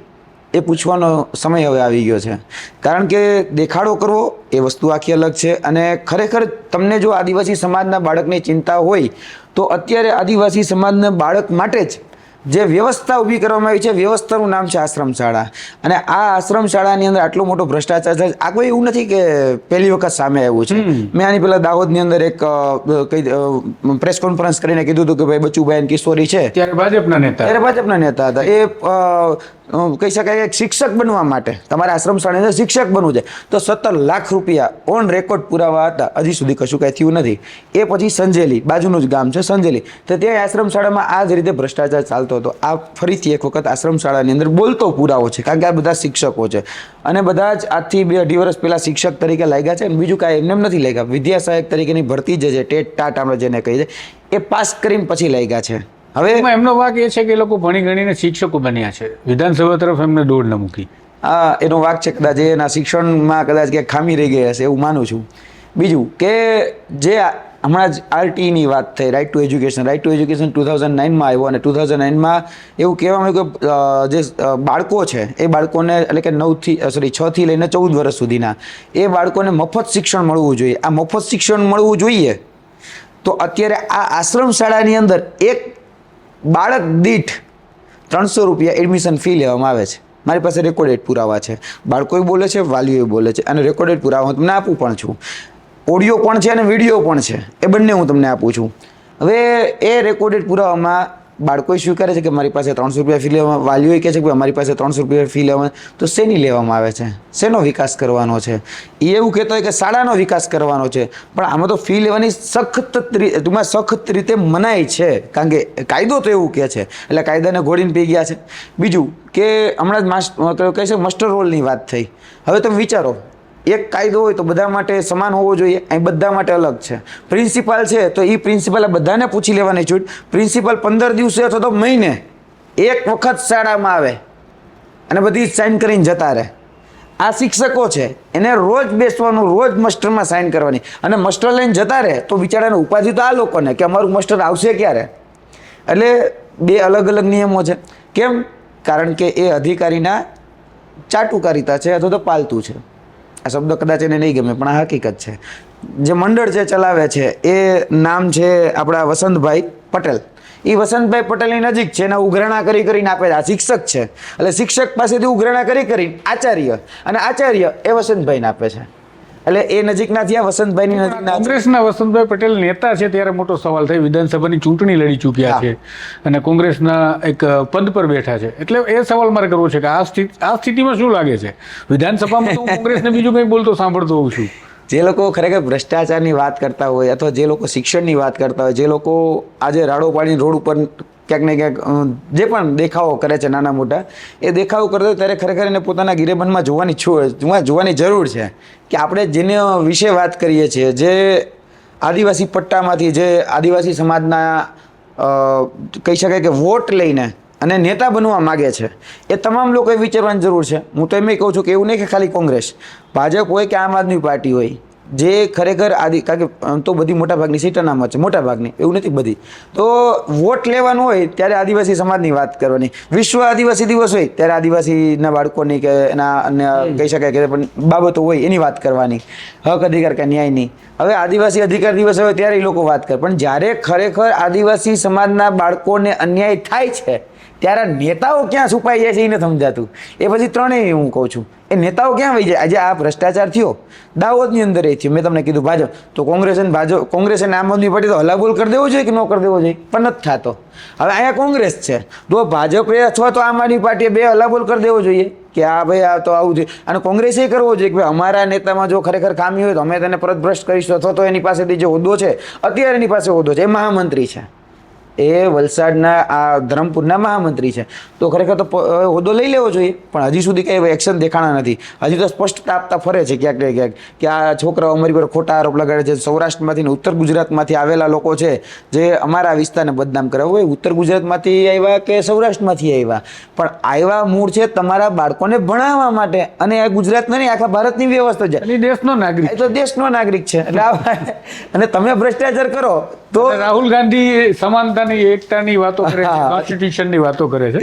એ પૂછવાનો સમય હવે આવી ગયો છે. કારણ કે દેખાડો કરવો એ વસ્તુ આખી અલગ છે, અને ખરેખર તમને જો આદિવાસી સમાજના બાળકની ચિંતા હોય તો અત્યારે આદિવાસી સમાજના બાળક માટે જ જે વ્યવસ્થા ઊભી કરવામાં આવી છે, વ્યવસ્થાનું નામ છે આશ્રમ શાળા. અને આ આશ્રમ શાળાની અંદર આટલો મોટો ભ્રષ્ટાચાર છે. આ કોઈ એવું નથી કે પહેલી વખત સામે આવ્યું છે. મેં આની પહેલાં દાહોદની અંદર એક પ્રેસ કોન્ફરન્સ કરીને કીધું હતું કે ભાઈ બચુભાઈ અને કિશોરી છે, ત્યારે ભાજપના નેતા હતા. એ કહી શકાય એક શિક્ષક બનવા માટે તમારે આશ્રમ શાળાની અંદર શિક્ષક બનવું છે તો 17 લાખ રૂપિયા ઓન રેકોર્ડ પુરાવા હતા. હજી સુધી કશું કાંઈ થયું નથી. એ પછી સંજેલી, બાજુનું જ ગામ છે સંજેલી, તો ત્યાં આશ્રમ શાળામાં આ જ રીતે ભ્રષ્ટાચાર ચાલતો હતો. આ ફરીથી એક વખત આશ્રમ શાળાની અંદર બોલતો પુરાવો છે, કારણ કે આ બધા શિક્ષકો છે અને બધા જ આજથી 2-2.5 વર્ષ પહેલાં શિક્ષક તરીકે લાગ્યા છે. અને બીજું કાંઈ એમને નથી લાગ્યા, વિદ્યા સહાયક તરીકેની ભરતી જે છે, ટેટ ટાટ આપણે જેને કહીએ છીએ, એ પાસ કરીને પછી લાગ્યા છે. હવે એમનો વાક એ છે કે એ લોકો ભણી ગણીને શિક્ષકો બન્યા છે, વિધાનસભા તરફ એમને દોડ ન મૂકી. એનો વાક છે, કદાચ એના શિક્ષણમાં કદાચ ક્યાંક ખામી રહી ગઈ હશે એવું માનું છું. બીજું કે જે હમણાં જ RTની વાત થઈ, right to education. Right to education 2009માં આવ્યો અને 2009માં એવું કહેવામાં આવ્યું કે જે બાળકો છે એ બાળકોને, એટલે કે 6 થી લઈને 14 વર્ષ સુધીના એ બાળકોને મફત શિક્ષણ મળવું જોઈએ. આ મફત શિક્ષણ મળવું જોઈએ તો અત્યારે આ આશ્રમ શાળાની અંદર એક બાળક દીઠ 300 રૂપિયા એડમિશન ફી લેવામાં આવે છે. મારી પાસે રેકોર્ડેડ પુરાવા છે, બાળકોએ બોલે છે, વાલીઓએ બોલે છે, અને રેકોર્ડેડ પુરાવા હું તમને આપું પણ છું. ઓડિયો પણ છે અને વિડીયો પણ છે, એ બંને હું તમને આપું છું. હવે એ રેકોર્ડેડ પુરાવામાં બાળકોએ સ્વીકારે છે કે મારી પાસે 300 રૂપિયા ફી લેવામાં, વાલીઓએ કહે છે કે અમારી પાસે 300 રૂપિયા ફી લેવામાં, તો શેની લેવામાં આવે છે, શેનો વિકાસ કરવાનો છે? એ એવું કહેતો હોય કે શાળાનો વિકાસ કરવાનો છે, પણ આમાં તો ફી લેવાની સખત રીતે મનાઈ છે, કારણ કે કાયદો તો એવું કહે છે, એટલે કાયદાને ઘોડીને પી ગયા છે. બીજું કે હમણાં જ કહે છે મસ્ટર રોલની વાત થઈ. હવે તમે વિચારો, એક કાયદો હોય તો બધા માટે સમાન હોવો જોઈએ, અહીં બધા માટે અલગ છે. પ્રિન્સિપાલ છે તો એ પ્રિન્સિપાલે બધાને પૂછી લેવાની છૂટ. પ્રિન્સિપાલ 15 દિવસે અથવા તો મહિને એક વખત શાળામાં આવે અને બધી સાઇન કરીને જતા રહે. આ શિક્ષકો છે એને રોજ બેસવાનું, રોજ મસ્ટરમાં સાઇન કરવાની, અને મસ્ટર લઈને જતા રહે તો બિચારાને ઉપાધિ તો આ લોકોને કે અમારું મસ્ટર આવશે ક્યારે. એટલે બે અલગ અલગ નિયમો છે. કેમ? કારણ કે એ અધિકારીના ચાટુકારિતા છે અથવા તો પાલતું છે. આ શબ્દ કદાચ એને નહીં ગમે, પણ આ હકીકત છે. જે મંડળ છે ચલાવે છે એ નામ છે આપણા વસંતભાઈ પટેલ. એ વસંતભાઈ પટેલની નજીક છે, એના ઉઘરાણા કરીને આપે છે. આ શિક્ષક છે, એટલે શિક્ષક પાસેથી ઉઘરાણા કરીને આચાર્ય, અને આચાર્ય એ વસંતભાઈને આપે છે. એટલે એ નજીકના થયા, વસંતભાઈની નજીકના. કોંગ્રેસના વસંતભાઈ પટેલ નેતા છે ત્યારે મોટો સવાલ થાય, વિધાનસભાની ચૂંટણી લડી ચૂક્યા છે અને કોંગ્રેસના એક પદ પર બેઠા છે, એટલે એ સવાલ મારે કરવો છે કે આ સ્થિતિમાં શું લાગે છે? વિધાનસભામાં તો હું કોંગ્રેસને બીજું કંઈ બોલતો સાંભળતો હોઉં છું. જે લોકો ખરેખર ભ્રષ્ટાચારની વાત કરતા હોય અથવા જે લોકો શિક્ષણની વાત કરતા હોય, જે લોકો આજે રાડો પાડીને રોડ ઉપર ક્યાંક ને ક્યાંક જે પણ દેખાવો કરે છે નાના મોટા, એ દેખાવો કરતો હોય ત્યારે ખરેખર એને પોતાના ગિરેબનમાં જોવાની જરૂર છે કે આપણે જેને વિશે વાત કરીએ છીએ, જે આદિવાસી પટ્ટામાંથી, જે આદિવાસી સમાજના કહી શકાય કે વોટ લઈને અને નેતા બનવા માગે છે, એ તમામ લોકોએ વિચારવાની જરૂર છે. હું તો એમ કહું છું કે એવું નહીં કે ખાલી કોંગ્રેસ, ભાજપ હોય કે આમ આદમી પાર્ટી હોય, જે ખરેખર કારણ કે તો બધી મોટાભાગની સીટ અનામત છે, મોટાભાગની, એવું નથી બધી. તો વોટ લેવાનું હોય ત્યારે આદિવાસી સમાજની વાત કરવાની. વિશ્વ આદિવાસી દિવસ હોય ત્યારે આદિવાસીના બાળકોની કે એના અન્ય કહી શકાય કે પણ બાબતો હોય એની વાત કરવાની, હક અધિકાર કે ન્યાયની. હવે આદિવાસી અધિકાર દિવસ હોય ત્યારે એ લોકો વાત કરે, પણ જ્યારે ખરેખર આદિવાસી સમાજના બાળકોને અન્યાય થાય છે ત્યારે નેતાઓ ક્યાં છુપાઈ જાય છે એ નથી સમજાતું. એ પછી ત્રણેય હું કહું છું, એ નેતાઓ ક્યાં વહી જાય? આજે આ ભ્રષ્ટાચાર થયો દાહોદની અંદર એ થયું, મેં તમને કીધું ભાજપ, તો કોંગ્રેસ અને આમ આદમી પાર્ટી તો હલાબોલ કરી દેવો જોઈએ કે ન કરી દેવો જોઈએ, પણ નથી થતો. હવે અહીંયા કોંગ્રેસ છે તો ભાજપે અથવા તો આમ આદમી પાર્ટીએ બે હલાબોલ કરી દેવો જોઈએ કે આ ભાઈ આ તો આવું છે, અને કોંગ્રેસે કરવો જોઈએ કે ભાઈ અમારા નેતામાં જો ખરેખર ખામી હોય તો અમે તેને પરત ભ્રષ્ટ કરીશું, અથવા તો એની પાસેથી જે હોદ્દો છે, અત્યારે એની પાસે હોદ્દો છે, એ મહામંત્રી છે, એ વલસાડના આ ધરમપુરના મહામંત્રી છે, તો ખરેખર તો હોદ્દો લઈ લેવો જોઈએ. પણ હજી સુધી કંઈ એક્શન દેખાણા નથી. હજી તો સ્પષ્ટતા આપતા ફરે છે ક્યાંક ને ક્યાંક કે આ છોકરાઓ અમારી પર ખોટા આરોપ લગાડે છે. સૌરાષ્ટ્રમાંથી ને ઉત્તર ગુજરાતમાંથી આવેલા લોકો છે જે અમારા વિસ્તારને બદનામ કરે. હોય ઉત્તર ગુજરાતમાંથી આવ્યા કે સૌરાષ્ટ્રમાંથી આવ્યા, પણ આવ્યા મૂળ છે તમારા બાળકોને ભણાવવા માટે, અને આ ગુજરાતમાં નહીં આખા ભારતની વ્યવસ્થા છે, અને દેશનો નાગરિક, એ તો દેશનો નાગરિક છે. એટલે અને તમે ભ્રષ્ટાચાર કરો તો રાહુલ ગાંધી સમાનતાની, એકતાની વાતો કરે છે, કોન્સ્ટિટ્યુશનની વાતો કરે છે.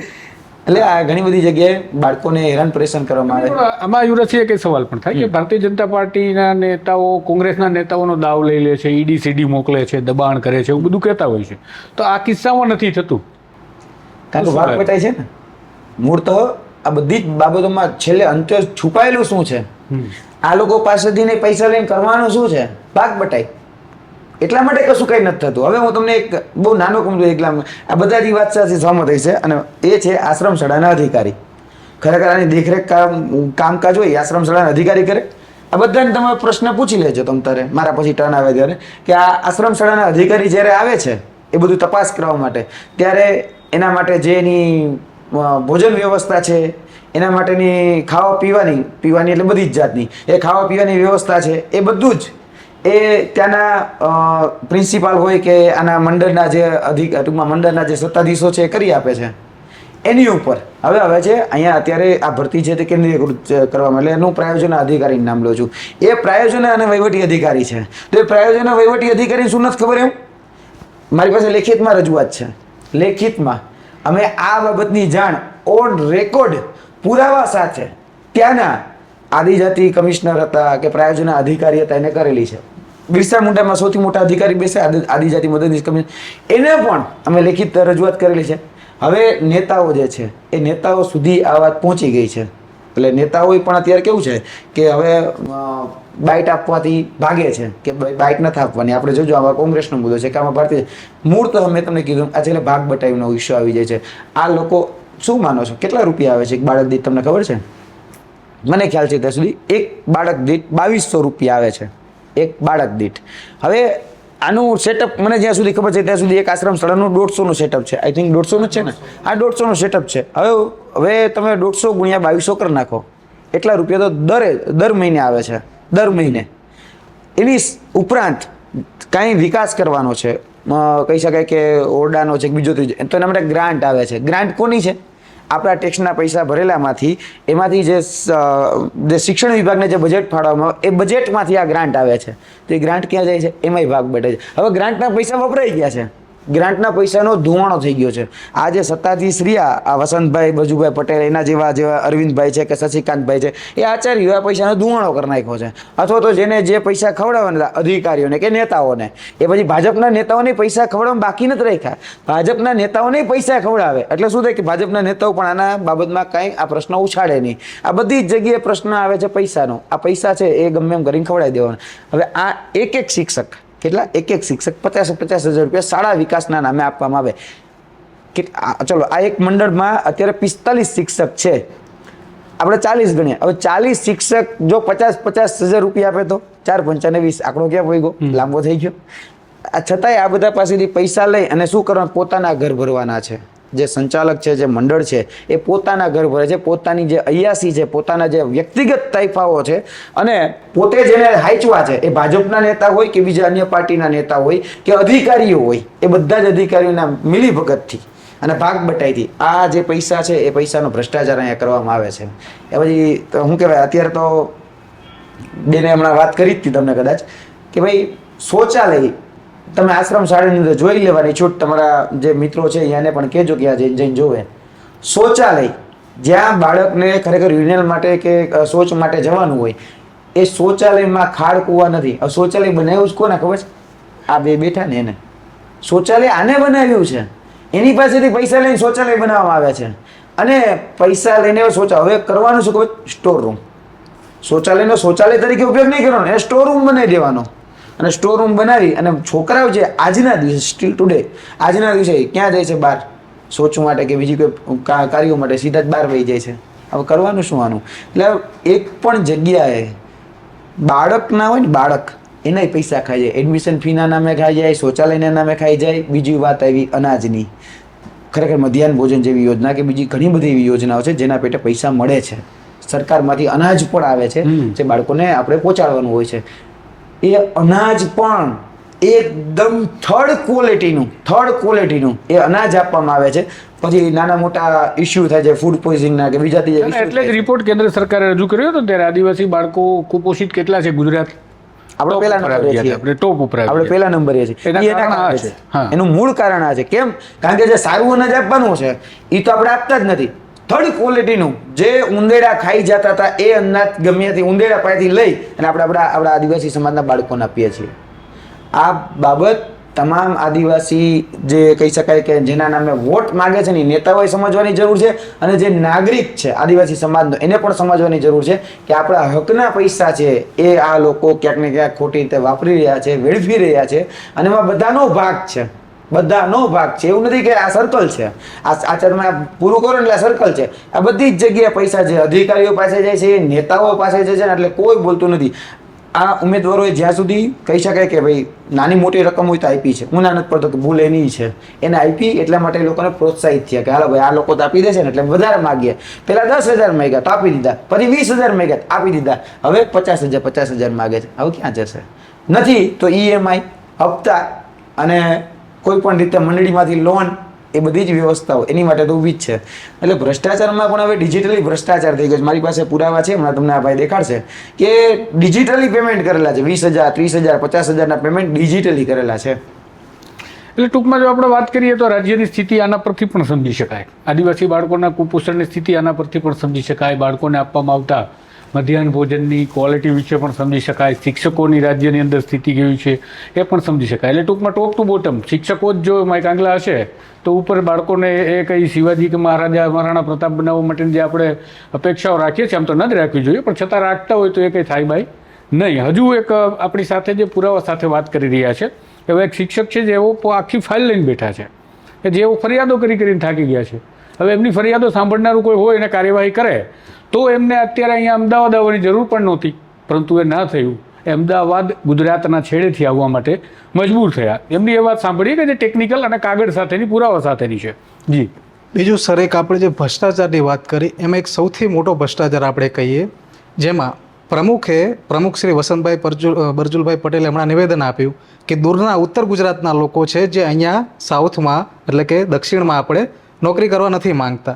એટલે આ ઘણી બધી જગ્યાએ બાળકોને હેરાન પરેશાન કરવામાં આવે. આમાં યુવરાજસિંહ એક સવાલ પણ થાય કે ભારતીય જનતા પાર્ટીના નેતાઓ કોંગ્રેસના નેતાઓનો દાવ લઈ લે છે, ઈડી સીડી મોકલે છે, દબાણ કરે છે, એવું બધું કહેતા હોય છે, તો આ કિસ્સામાં નથી થતું? કારણ કે ભાગ બટાય છે ને મૂળ તો આ બધી જ બાબતોમાં છેલ્લે અંતે છુપાયેલું શું છે, આ લોકો પાસેથી પૈસા લઈને કરવાનું શું છે, ભાગ બટાય. એટલા માટે કશું કંઈ નથી થતું. હવે હું તમને એક બહુ નાનો કમજો, એકલા આ બધાની વાત સાથે સહમત થઈ છે, અને એ છે આશ્રમ શાળાના અધિકારી. ખરેખર આની દેખરેખ કામકાજ હોય આશ્રમ શાળાના અધિકારી કરે. આ બધાને તમે પ્રશ્ન પૂછી લેજો તમ તારે, મારા પછી ટર્ન આવે ત્યારે, કે આ આશ્રમ શાળાના અધિકારી જ્યારે આવે છે એ બધું તપાસ કરવા માટે, ત્યારે એના માટે જે એની ભોજન વ્યવસ્થા છે, એના માટેની ખાવા પીવાની એટલે બધી જ જાતની એ ખાવા પીવાની વ્યવસ્થા છે, એ બધું જ એ ત્યાંના પ્રિન્સિપાલ હોય કે આના મંડળના જે ટૂંકમાં મંડળના જે સત્તાધીશો છે એ કરી આપે છે. એની ઉપર હવે છે અહીંયા અત્યારે આ ભરતી છે તે કેન્દ્રીયકૃત કરવામાં, એટલે એનું પ્રાયોજન અધિકારીનું નામ લઉં છું. એ પ્રાયોજન અને વહીવટી અધિકારી છે. તો એ પ્રાયોજન વહીવટી અધિકારી શું નથી ખબર? એમ મારી પાસે લેખિતમાં રજૂઆત છે. લેખિતમાં અમે આ બાબતની જાણ ઓન રેકોર્ડ પુરાવા સાથે ત્યાંના આદિજાતિ કમિશનર હતા કે પ્રાયોજન અધિકારી હતા એને કરેલી છે. બિરસા મુંડામાં સૌથી મોટા અધિકારી બેસે આદિજાતિ મદદનીશ કમિશનર, એને પણ અમે લેખિત રજૂઆત કરેલી છે. હવે નેતાઓ જે છે એ નેતાઓ સુધી આ વાત પહોંચી ગઈ છે. એટલે નેતાઓ પણ અત્યારે કેવું છે કે હવે બાઇટ આપવાથી ભાગે છે કે બાઇટ નથી આપવાની. આપણે જોજો આમાં કોંગ્રેસનો મુદ્દો છે કે આમાં ભારતીય મૂળ તો મેં તમને કીધું આ છેલ્લે ભાગ બટાવીનો ઇસ્યુ આવી જાય છે. આ લોકો શું માનો છો કેટલા રૂપિયા આવે છે એક બાળક દીઠ તમને ખબર છે? મને ખ્યાલ છે ત્યાં સુધી એક બાળક દીઠ 2200 રૂપિયા આવે છે એક બાળક દીઠ. હવે આનું સેટઅપ મને જ્યાં સુધી ખબર છે ત્યાં સુધી એક આશ્રમ શાળાનું 150નું સેટઅપ છે. આઈ થિંક 150નું છે ને? આ 150નું સેટઅપ છે. હવે તમે 150 ગુણ્યા 2200 કરી નાખો, એટલા રૂપિયા તો દર મહિને આવે છે, દર મહિને. એની ઉપરાંત કાંઈ વિકાસ કરવાનો છે, કહી શકાય કે ઓરડાનો છે, બીજો ત્રીજો, તો એના માટે ગ્રાન્ટ આવે છે. ગ્રાન્ટ કોની છે? આપણા ટેક્સના પૈસા ભરેલામાંથી, એમાંથી જે શિક્ષણ વિભાગને જે બજેટ ફાળવવામાં આવે એ બજેટમાંથી આ ગ્રાન્ટ આવે છે. તો એ ગ્રાન્ટ ક્યાં જાય છે? એમાંય ભાગ બટે છે. હવે ગ્રાન્ટના પૈસા વપરાઈ ગયા છે, ગ્રાન્ટના પૈસાનો ધુવાણો થઈ ગયો છે. આ જે સત્તાધીશ રહ્યા, આ વસંતભાઈ ભજુભાઈ પટેલ, એના જેવા અરવિંદભાઈ છે કે શશિકાંતભાઈ છે, એ આચાર્યો આ પૈસાનો ધુવાણો કરી નાખ્યો છે. અથવા તો જેને જે પૈસા ખવડાવવાના હતા અધિકારીઓને કે નેતાઓને, એ પછી ભાજપના નેતાઓને પૈસા ખવડાવવા બાકી નથી રાખ્યા. ભાજપના નેતાઓને પૈસા ખવડાવે એટલે શું થાય કે ભાજપના નેતાઓ પણ આના બાબતમાં કાંઈ આ પ્રશ્ન ઉછાળે નહીં. આ બધી જ જગ્યાએ પ્રશ્ન આવે છે પૈસાનો. આ પૈસા છે એ ગમે એમ કરીને ખવડાવી દેવાનો. હવે આ એક શિક્ષક, કેટલા? એક શિક્ષક 50,000 રૂપિયા શાળા વિકાસના નામે આપવામાં આવે. ચલો આ એક મંડળમાં અત્યારે 45 શિક્ષક છે, આપણે 40 ગણીએ. હવે 40 શિક્ષક જો 50,000 રૂપિયા આપે તો 4 × 5 = 20. આંકડો ક્યાં પડી ગયો? લાંબો થઈ ગયો. આ છતાંય આ બધા પાસેથી પૈસા લઈ અને શું કરવાનું? પોતાના ઘર ભરવાના છે. જે સંચાલક છે, જે મંડળ છે, એ પોતાના ઘર ભરે છે, પોતાની જે અયાસી છે, પોતાના જે વ્યક્તિગત તાઇફાઓ છે, અને પોતે જેને હાંચવા છે એ ભાજપના નેતા હોય કે બીજા અન્ય પાર્ટીના નેતા હોય કે અધિકારીઓ હોય, એ બધા જ અધિકારીઓના મિલીભગતથી અને ભાગ બટાઈથી આ જે પૈસા છે એ પૈસાનો ભ્રષ્ટાચાર અહીંયા કરવામાં આવે છે. એ પછી શું કહેવાય, અત્યારે તો બેને હમણાં વાત કરી જ હતી તમને કદાચ કે ભાઈ શૌચાલય તમે આશ્રમ શાળાની અંદર જોઈ લેવાની છૂટ. તમારા જે મિત્રો છે અહીંયાને પણ કહેજો કે આ જઈને જોવે. શૌચાલય જ્યાં બાળકને ખરેખર યુરિનલ માટે કે શૌચ માટે જવાનું હોય, એ શૌચાલયમાં ખાડ કૂવા નથી. હવે શૌચાલય બનાવ્યું જ કોને ખબર છે? આ બે બેઠા ને એને. શૌચાલય આને બનાવ્યું છે, એની પાસેથી પૈસા લઈને શૌચાલય બનાવવામાં આવે છે. અને પૈસા લઈને હવે કરવાનું શું ખબર? Store room. શૌચાલયનો શૌચાલય તરીકે ઉપયોગ નહીં કરવાનો, એ સ્ટોર રૂમ બનાવી દેવાનો. અને સ્ટોર રૂમ બનાવી અને છોકરાઓ જે આજના દિવસે, સ્ટીલ ટુડે, આજના દિવસે ક્યાં જાય છે? બહાર શૌચ માટે કે બીજી કોઈ કાર્યો માટે સીધા જ બહાર વહી જાય છે. હવે કરવાનું શું આનું? એટલે એક પણ જગ્યાએ બાળક ના હોય ને, બાળક એનાય પૈસા ખાઈ જાય. એડમિશન ફીના નામે ખાઈ જાય, શૌચાલયના નામે ખાઈ જાય. બીજી વાત આવી અનાજની. ખરેખર મધ્યાહન ભોજન જેવી યોજના કે બીજી ઘણી બધી એવી યોજનાઓ છે જેના પેટે પૈસા મળે છે. સરકારમાંથી અનાજ પણ આવે છે જે બાળકોને આપણે પહોંચાડવાનું હોય છે. એ અનાજ પણ એકદમ થર્ડ ક્વોલિટીનું એ અનાજ આપવામાં આવે છે. પછી નાના મોટા ઇસ્યુ થાય છે ફૂડ પોઈઝનિંગના કે બીજા ત્રીજા. એટલે જ રિપોર્ટ કેન્દ્ર સરકારે રજૂ કર્યો હતો ત્યારે આદિવાસી બાળકો કુપોષિત કેટલા છે ગુજરાત? આપણે પહેલા નંબરે છીએ. આપણે ટોપ ઉપર આપણે પહેલા નંબરે છીએ. એનું મૂળ કારણ આ છે. કેમ? કારણ કે જે સારું અનાજ આપવાનું છે એ તો આપણે આપતા જ નથી. થર્ડ ક્વોલિટીનું જે ઉંદેડા ખાઈ જતા હતા એ અનાજ ગમે ત્યાંથી ઉંદેડા પાસેથી લઈ અને આપણા આદિવાસી સમાજના બાળકોને આપીએ છીએ. આ બાબત તમામ આદિવાસી જે કહી શકાય કે જેના નામે વોટ માગે છે ને નેતાઓએ સમજવાની જરૂર છે, અને જે નાગરિક છે આદિવાસી સમાજનો એને પણ સમજવાની જરૂર છે કે આપણા હકના પૈસા છે એ આ લોકો ક્યાંક ને ક્યાંક ખોટી રીતે વાપરી રહ્યા છે, વેડફી રહ્યા છે, અને એમાં બધાનો ભાગ છે. બધાનો ભાગ છે. એવું નથી કે આ સર્કલ છે, આ તમે પૂરું કરો ને એટલે આ સર્કલ છે. આ બધી જ જગ્યાએ પૈસા છે, અધિકારીઓ પાસે જાય છે, નેતાઓ પાસે જાય છે, એટલે કોઈ બોલતું નથી. આ ઉમેદવારોએ જ્યાં સુધી કહી શકાય કે ભાઈ નાની મોટી રકમ હોય તો આપી છે, હું ના નથી પડતો કે ભૂલ એની છે, એને આપી એટલા માટે એ લોકોને પ્રોત્સાહિત થયા કે હાલો ભાઈ આ લોકો તો આપી દેશે ને એટલે વધારે માગીએ. પહેલા 10,000 માંગ્યા તો આપી દીધા, પછી 20,000 માંગ્યા આપી દીધા, હવે 50,000 માગે છે. હવે ક્યાં જશે? નથી તો EMI, હપ્તા અને કોઈ પણ રીતે મંડળીમાંથી લોન, એ બધી જ વ્યવસ્થાઓ એની માટે તો ઊભી જ છે. એટલે ભ્રષ્ટાચારમાં પણ હવે ડિજિટલી ભ્રષ્ટાચાર થઈ ગયો છે. મારી પાસે પુરાવા છે, હમણાં તમને આ ભાઈ દેખાડશે કે ડિજિટલી પેમેન્ટ કરેલા છે. 20,000, 30,000, 50,000ના પેમેન્ટ ડિજિટલી કરેલા છે. એટલે ટૂંકમાં જો આપણે વાત કરીએ તો રાજ્યની સ્થિતિ આના પરથી પણ સમજી શકાય. આદિવાસી બાળકોના કુપોષણની સ્થિતિ આના પરથી પણ સમજી શકાય. બાળકોને આપવામાં આવતા મધ્યાહન ભોજનની ક્વોલિટી વિશે પણ સમજી શકાય, શિક્ષકોની રાજ્યની અંદર સ્થિતિ કેવી છે એ પણ સમજી શકાય. એટલે ટૂંકમાં ટોપ ટુ બોટમ શિક્ષકો જ જો માઇક આંગલા હશે તો ઉપર બાળકોને એ કંઈ શિવાજી કે મહારાજા મહારાણા પ્રતાપ બનાવવા માટેની જે આપણે અપેક્ષાઓ રાખીએ છીએ, આમ તો ન જ રાખવી જોઈએ, પણ છતાં રાખતા હોય તો એ કંઈ થાય બાય નહીં. હજુ એક આપણી સાથે જે પુરાવા સાથે વાત કરી રહ્યા છે એવા એક શિક્ષક છે જેઓ આખી ફાઇલ લઈને બેઠા છે, કે જેઓ ફરિયાદો કરીને થાકી ગયા છે. હવે એમની ફરિયાદો સાંભળનારું કોઈ હોય અને કાર્યવાહી કરે તો એમને અત્યારે અહીંયા અમદાવાદ આવવાની જરૂર પણ નહોતી, પરંતુ એ ના થયું. અમદાવાદ ગુજરાતના છેડેથી આવવા માટે મજબૂર થયા. એમની એ વાત સાંભળીએ કે જે ટેકનિકલ અને કાગળ સાથેની પુરાવા સાથેની છે. જી. બીજું સર, એક આપણે જે ભ્રષ્ટાચારની વાત કરી એમાં એક સૌથી મોટો ભ્રષ્ટાચાર આપણે કહીએ, જેમાં પ્રમુખ શ્રી વસંતભાઈ બરજુલભાઈ પટેલે હમણાં નિવેદન આપ્યું કે દૂરના ઉત્તર ગુજરાતના લોકો છે જે અહીંયા સાઉથમાં એટલે કે દક્ષિણમાં આપણે નોકરી કરવા નથી માંગતા.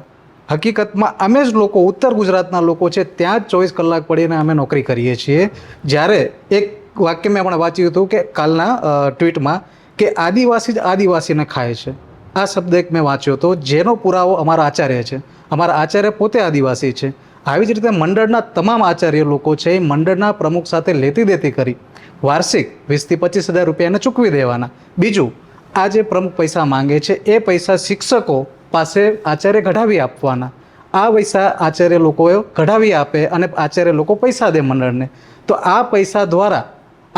હકીકતમાં અમે જ લોકો ઉત્તર ગુજરાતના લોકો છે ત્યાં જ 24 કલાક પડીને અમે નોકરી કરીએ છીએ. જ્યારે એક વાક્ય મેં આપણે વાંચ્યું હતું કે કાલના ટ્વીટમાં કે આદિવાસી જ આદિવાસીને ખાય છે. આ શબ્દ એક મેં વાંચ્યો હતો, જેનો પુરાવો અમારા આચાર્ય છે. અમારા આચાર્ય પોતે આદિવાસી છે. આવી જ રીતે મંડળના તમામ આચાર્ય લોકો છે એ મંડળના પ્રમુખ સાથે લેતી દેતી કરી વાર્ષિક 20,000 થી 25,000 રૂપિયા એને ચૂકવી દેવાના. બીજું, આ જે પ્રમુખ પૈસા માંગે છે એ પૈસા શિક્ષકો પાસે આચાર્ય કઢાવી આપવાના. આ પૈસા આચાર્ય લોકો કઢાવી આપે અને આચાર્ય લોકો પૈસા દે મંડળને. તો આ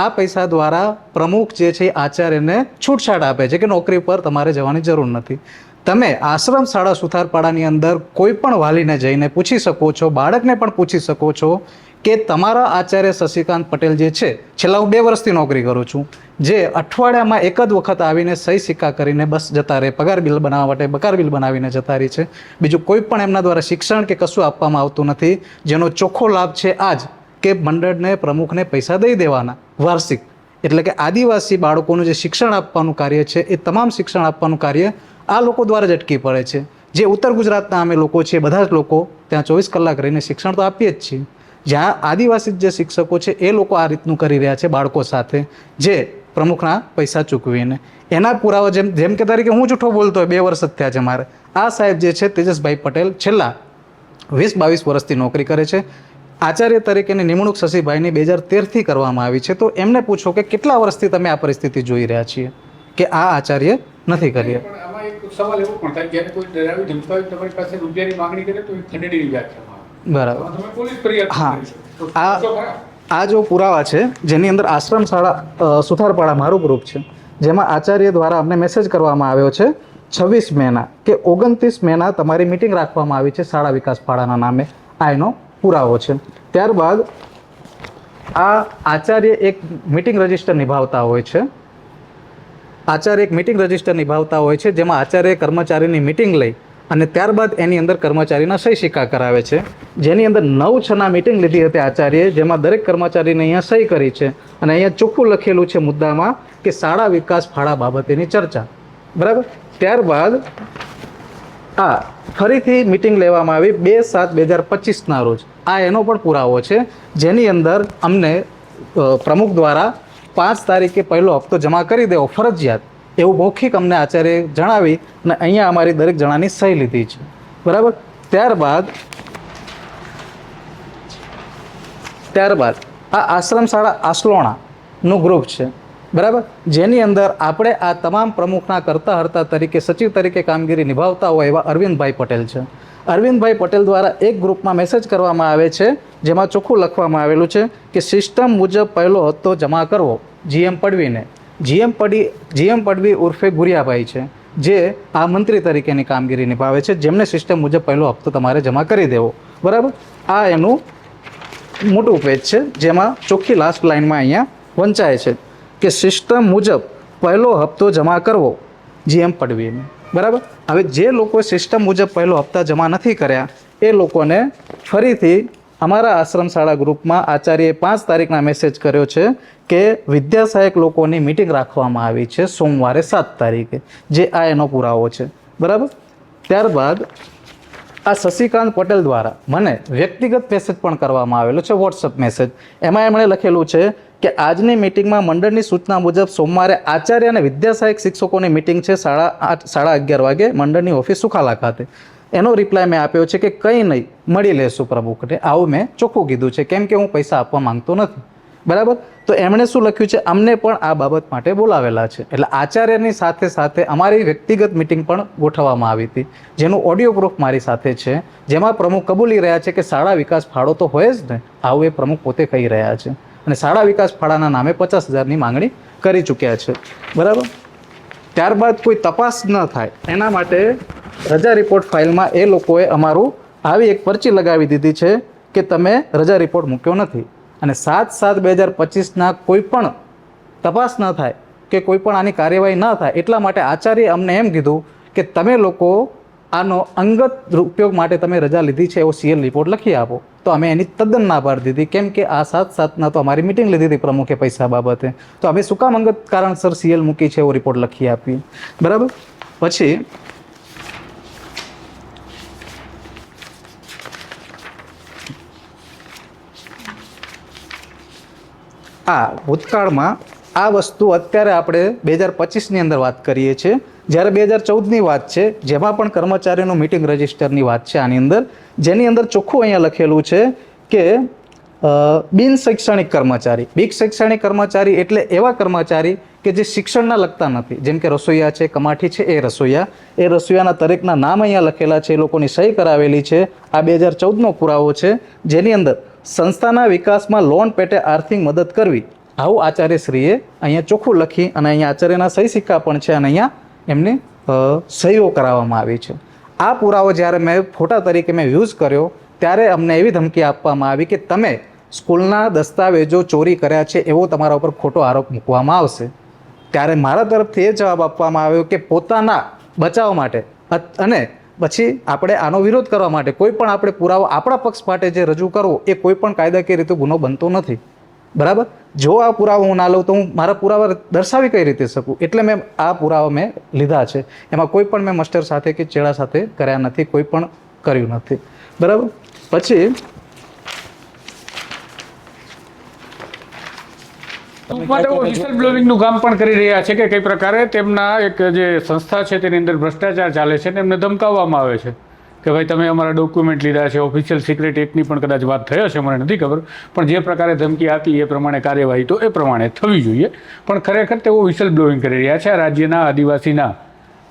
પૈસા દ્વારા પ્રમુખ જે છે એ આચાર્યને છૂટછાટ આપે છે કે નોકરી પર તમારે જવાની જરૂર નથી. તમે આશ્રમ શાળા સુથારપાડાની અંદર કોઈ પણ વાલીને જઈને પૂછી શકો છો, બાળકને પણ પૂછી શકો છો કે તમારા આચાર્ય શશિકાંત પટેલ જે છે, છેલ્લા હું 2 વર્ષથી નોકરી કરું છું, જે અઠવાડિયામાં એક જ વખત આવીને સહી સિક્કા કરીને બસ જતા રહે, પગાર બિલ બનાવવા માટે પગાર બિલ બનાવીને જતા રહી છે. બીજું કોઈ પણ એમના દ્વારા શિક્ષણ કે કશું આપવામાં આવતું નથી, જેનો ચોખ્ખો લાભ છે આજ કે મંડળને પ્રમુખને પૈસા દઈ દેવાના વાર્ષિક. એટલે કે આદિવાસી બાળકોનું જે શિક્ષણ આપવાનું કાર્ય છે એ તમામ શિક્ષણ આપવાનું કાર્ય આ લોકો દ્વારા જ અટકી પડે છે. જે ઉત્તર ગુજરાતના અમે લોકો છીએ, બધા જ લોકો ત્યાં 24 કલાક રહીને શિક્ષણ તો આપીએ જ છીએ. જ્યાં આદિવાસી જે શિક્ષકો છે એ લોકો આ રીતનું કરી રહ્યા છે બાળકો સાથે, જે પ્રમુખના પૈસા ચૂકવીને. એના પુરાવા જેમ કે તારીખે હું જૂઠો બોલતો હોય, 2 વર્ષ જ થયા છે મારે. આ સાહેબ જે છે તેજસભાઈ પટેલ છેલ્લા 20-22 વર્ષથી નોકરી કરે છે. આચાર્ય તરીકેની નિમણૂક શશીભાઈની 2013થી કરવામાં આવી છે. તો એમને પૂછો કે કેટલા વર્ષથી તમે આ પરિસ્થિતિ જોઈ રહ્યા છીએ કે આ આચાર્ય નથી કરી. પણ આમાં એક સવાલ એવો પણ થાય જ્યારે કોઈ ડરાવી ધમકાવી તમારી પાસે રૂપિયાની માંગણી કરે તો એ ખંડણીની વ્યાખ્યામાં આવે. બરાબર. તમે પોલીસ ફરિયાદ હા. કરી છે. તો આ જો પુરાવા છે જેની અંદર આશ્રમ શાળા સુથારપાડા મારું ગ્રુપ છે, જેમાં આચાર્ય દ્વારા અમને મેસેજ કરવામાં આવ્યો છે 26 મેના કે 29 મેના તમારી મિટિંગ રાખવામાં આવી છે શાળા વિકાસ ફાળાના નામે. આ એનો પુરાવો છે. ત્યારબાદ આ આચાર્ય એક મિટિંગ રજિસ્ટર નિભાવતા હોય છે. જેમાં આચાર્ય કર્મચારીની મિટિંગ લઈ અને ત્યારબાદ એની અંદર કર્મચારીના સહી સિક્કા કરાવે છે. જેની અંદર 9/6 મિટિંગ લીધી હતી આચાર્યએ, જેમાં દરેક કર્મચારીને અહીંયા સહી કરી છે અને અહીંયા ચોખ્ખું લખેલું છે મુદ્દામાં કે શાળા વિકાસ ફાળા બાબતેની ચર્ચા. બરાબર. ત્યારબાદ આ ફરીથી મિટિંગ લેવામાં આવી 2/7/2025ના રોજ. આ એનો પણ પુરાવો છે, જેની અંદર અમને પ્રમુખ દ્વારા 5 તારીખે પહેલો હપ્તો જમા કરી દેવો ફરજિયાત એવું મૌખિક અમને આચાર્ય જણાવી અને અહીંયા અમારી દરેક જણાની સહી લીધી છે. બરાબર. ત્યારબાદ આ આશ્રમ શાળા આસલોણાનું ગ્રુપ છે. બરાબર. જેની અંદર આપણે આ તમામ પ્રમુખના કરતા હર્તા તરીકે સચિવ તરીકે કામગીરી નિભાવતા હોય એવા અરવિંદભાઈ પટેલ છે. અરવિંદભાઈ પટેલ દ્વારા એક ગ્રુપમાં મેસેજ કરવામાં આવે છે, જેમાં ચોખ્ખું લખવામાં આવેલું છે કે સિસ્ટમ મુજબ પહેલો હપ્તો જમા કરવો જીએમ પડવીને. જીએમ પડવી ઉર્ફે ગુરિયાભાઈ છે, જે આ મંત્રી તરીકેની કામગીરી નિભાવે છે, જેમને સિસ્ટમ મુજબ પહેલો હપ્તો તમારે જમા કરી દેવો. બરાબર. આ એનું મોટું પેજ છે, જેમાં ચોખ્ખી લાસ્ટ લાઇનમાં અહીંયા વંચાય છે કે સિસ્ટમ મુજબ પહેલો હપ્તો જમા કરવો જીએમ પડવીને. બરાબર. હવે જે લોકો સિસ્ટમ મુજબ પહેલો હપ્તા જમા નથી કર્યા એ લોકોને ફરીથી અમારા આશ્રમ શાળા ગ્રુપમાં આચાર્યએ 5 તારીખના મેસેજ કર્યો છે કે વિદ્યા સહાયક લોકોની મિટિંગ રાખવામાં આવી છે સોમવારે 7 તારીખે, જે આ એનો પુરાવો છે. બરાબર. ત્યારબાદ આ શશિકાંત પટેલ દ્વારા મને વ્યક્તિગત મેસેજ પણ કરવામાં આવેલો છે, વોટ્સઅપ મેસેજ. એમાં એમણે લખેલું છે કે આજની મિટિંગમાં મંડળની સૂચના મુજબ સોમવારે આચાર્ય અને વિદ્યા સહાયક શિક્ષકોની મિટિંગ છે 11:30 વાગે મંડળની ઓફિસ સુખાલા ખાતે. એનો રિપ્લાય મેં આપ્યો છે કે કંઈ નહીં, મળી લેશું પ્રમુખને, આવું મેં ચોખ્ખું કીધું છે, કેમ કે હું પૈસા આપવા માંગતો નથી. બરાબર. તો એમણે શું લખ્યું છે, અમને પણ આ બાબત માટે બોલાવેલા છે. એટલે આચાર્યની સાથે સાથે અમારી વ્યક્તિગત મિટિંગ પણ ગોઠવવામાં આવી હતી, જેનું ઓડિયો પ્રૂફ મારી સાથે છે, જેમાં પ્રમુખ કબૂલી રહ્યા છે કે શાળા વિકાસ ફાળો તો હોય જ ને, આવું એ પ્રમુખ પોતે કહી રહ્યા છે. અને શાળા વિકાસ ફાળાના નામે 50,000ની માંગણી કરી ચૂક્યા છે. બરાબર. ત્યારબાદ કોઈ તપાસ ન થાય એના માટે રજા રિપોર્ટ ફાઇલમાં એ લોકોએ અમારું આવી એક પરચી લગાવી દીધી છે કે તમે રજા રિપોર્ટ મૂક્યો નથી. અને 7/7/2025 કોઈ પણ તપાસ ન થાય કે કોઈ પણ આની કાર્યવાહી ન થાય એટલા માટે આચાર્ય અમને એમ કીધું કે તમે લોકો આનો અંગત ઉપયોગ માટે તમે રજા લીધી છે એવો CL રિપોર્ટ લખી આપો. તો અમે એની તદ્દન ના પાડી દીધી, કેમ કે આ 7/7 તો અમારી મિટિંગ લીધી હતી પ્રમુખે પૈસા બાબતે, તો અમે શું કામ અંગત કારણસર CL મૂકી છે એવો રિપોર્ટ લખી આપીએ. બરાબર. પછી ભૂતકાળમાં આ વસ્તુ અત્યારે આપણે 2025ની અંદર વાત કરીએ છીએ, જ્યારે 2014ની વાત છે, જેમાં પણ કર્મચારીનું મિટિંગ રજિસ્ટરની વાત છે આની અંદર, જેની અંદર ચોખ્ખું અહીંયા લખેલું છે કે બિન શૈક્ષણિક કર્મચારી. બિન શૈક્ષણિક કર્મચારી એટલે એવા કર્મચારી કે જે શિક્ષણના લગતા નથી, જેમ કે રસોઈયા છે, કમાઠી છે, એ રસોઈયાના દરેકના નામ અહીંયા લખેલા છે, એ લોકોની સહી કરાવેલી છે. આ 2014નો પુરાવો છે, જેની અંદર સંસ્થાના વિકાસમાં લોન પેટે આર્થિક મદદ કરવી, આવું આચાર્યશ્રીએ અહીંયા ચોખ્ખું લખી અને અહીંયા આચાર્યના સહી સિક્કા પણ છે અને અહીંયા એમની સહીઓ કરાવવામાં આવી છે. આ પુરાવો જ્યારે મેં ફોટા તરીકે મેં યુઝ કર્યો ત્યારે અમને એવી ધમકી આપવામાં આવી કે તમે સ્કૂલના દસ્તાવેજો ચોરી કર્યા છે એવો તમારા ઉપર ખોટો આરોપ મૂકવામાં આવશે. ત્યારે મારા તરફથી એ જવાબ આપવામાં આવ્યો કે પોતાના બચાવ માટે અને પછી આપણે આનો વિરોધ કરવા માટે કોઈ પણ આપણે પુરાવો આપણા પક્ષ માટે જે રજૂ કરવો એ કોઈ પણ કાયદાકીય રીતે ગુનો બનતો નથી. બરાબર. જો આ પુરાવો હું ના લઉં તો હું મારા પુરાવા દર્શાવી કઈ રીતે શકું, એટલે મેં આ પુરાવા મેં લીધા છે. એમાં કોઈ પણ મેં મસ્ટર સાથે કે ચેડા સાથે કર્યા નથી, કોઈ પણ કર્યું નથી. બરાબર. પછી ટૂંકમાં તેઓ વિસલ બ્લોવિંગનું કામ પણ કરી રહ્યા છે કે કઈ પ્રકારે તેમના એક જે સંસ્થા છે તેની અંદર ભ્રષ્ટાચાર ચાલે છે ને એમને ધમકાવવામાં આવે છે કે ભાઈ તમે અમારા ડોક્યુમેન્ટ લીધા છે. ઓફિશિયલ સિક્રેટ એક્ટની પણ કદાચ વાત થઈ હશે, મને નથી ખબર, પણ જે પ્રકારે ધમકી આપી એ પ્રમાણે કાર્યવાહી તો એ પ્રમાણે થવી જોઈએ. પણ ખરેખર તેઓ વિસલ બ્લોવિંગ કરી રહ્યા છે. આ રાજ્યના આદિવાસીના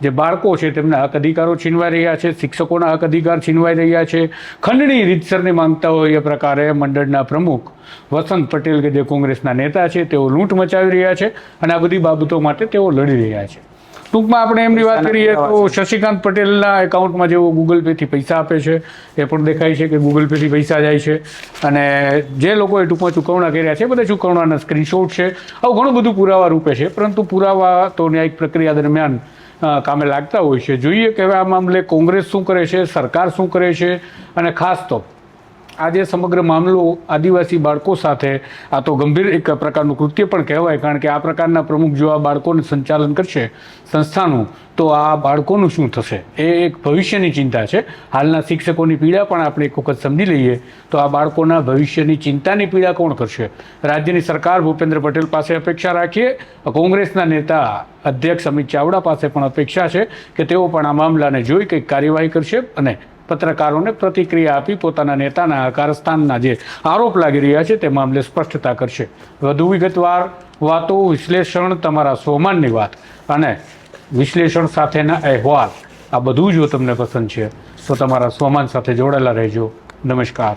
જે બાળકો છે તેમના હક અધિકારો છીનવાઈ રહ્યા છે, શિક્ષકોના હક અધિકાર છીનવાઈ રહ્યા છે. ખંડણી રીતસરની માંગતા હોય એ પ્રકારે મંડળના પ્રમુખ વસંત પટેલ કે જે કોંગ્રેસના નેતા છે તેઓ લૂંટ મચાવી રહ્યા છે અને આ બધી બાબતો માટે તેઓ લડી રહ્યા છે. ટૂંકમાં આપણે એમની વાત કરીએ તો શશિકાંત પટેલના એકાઉન્ટમાં જેઓ ગૂગલ પેથી પૈસા આપે છે એ પણ દેખાય છે કે ગૂગલ પેથી પૈસા જાય છે અને જે લોકોએ ટૂંકમાં ચૂકવણા કર્યા છે બધા ચૂકવણાના સ્ક્રીનશોટ છે. આવું ઘણું બધું પુરાવા રૂપે છે, પરંતુ પુરાવા તો ન્યાયિક પ્રક્રિયા દરમિયાન કામે લાગતા હોય છે. જોઈએ કે હવે આ મામલે કોંગ્રેસ શું કરે છે, સરકાર શું કરે છે, અને ખાસ તો આ જે સમગ્ર મામલો આદિવાસી બાળકો સાથે આ તો ગંભીર એક પ્રકારનું કૃત્ય પણ કહેવાય, કારણ કે આ પ્રકારના પ્રમુખ જો આ બાળકોનું સંચાલન કરશે સંસ્થાનું તો આ બાળકોનું શું થશે એ એક ભવિષ્યની ચિંતા છે. હાલના શિક્ષકોની પીડા પણ આપણે એક વખત સમજી લઈએ તો આ બાળકોના ભવિષ્યની ચિંતાની પીડા કોણ કરશે? રાજ્યની સરકાર ભૂપેન્દ્ર પટેલ પાસે અપેક્ષા રાખીએ, કોંગ્રેસના નેતા અધ્યક્ષ અમિત ચાવડા પાસે પણ અપેક્ષા છે કે તેઓ પણ આ મામલાને જોઈ કંઈક કાર્યવાહી કરશે અને પત્રકારોને પ્રતિક્રિયા આપી પોતાના નેતાના કારસ્તાનના જે આરોપ લાગી રહ્યા છે તે મામલે સ્પષ્ટતા કરશે. વધુ વિગતવાર વાતો, વિશ્લેષણ, તમારા સોમાનની વાત અને વિશ્લેષણ સાથેના અહેવાલ, આ બધું જો તમને પસંદ છે તો તમારા સોમાન સાથે જોડાયેલા રહેજો. નમસ્કાર.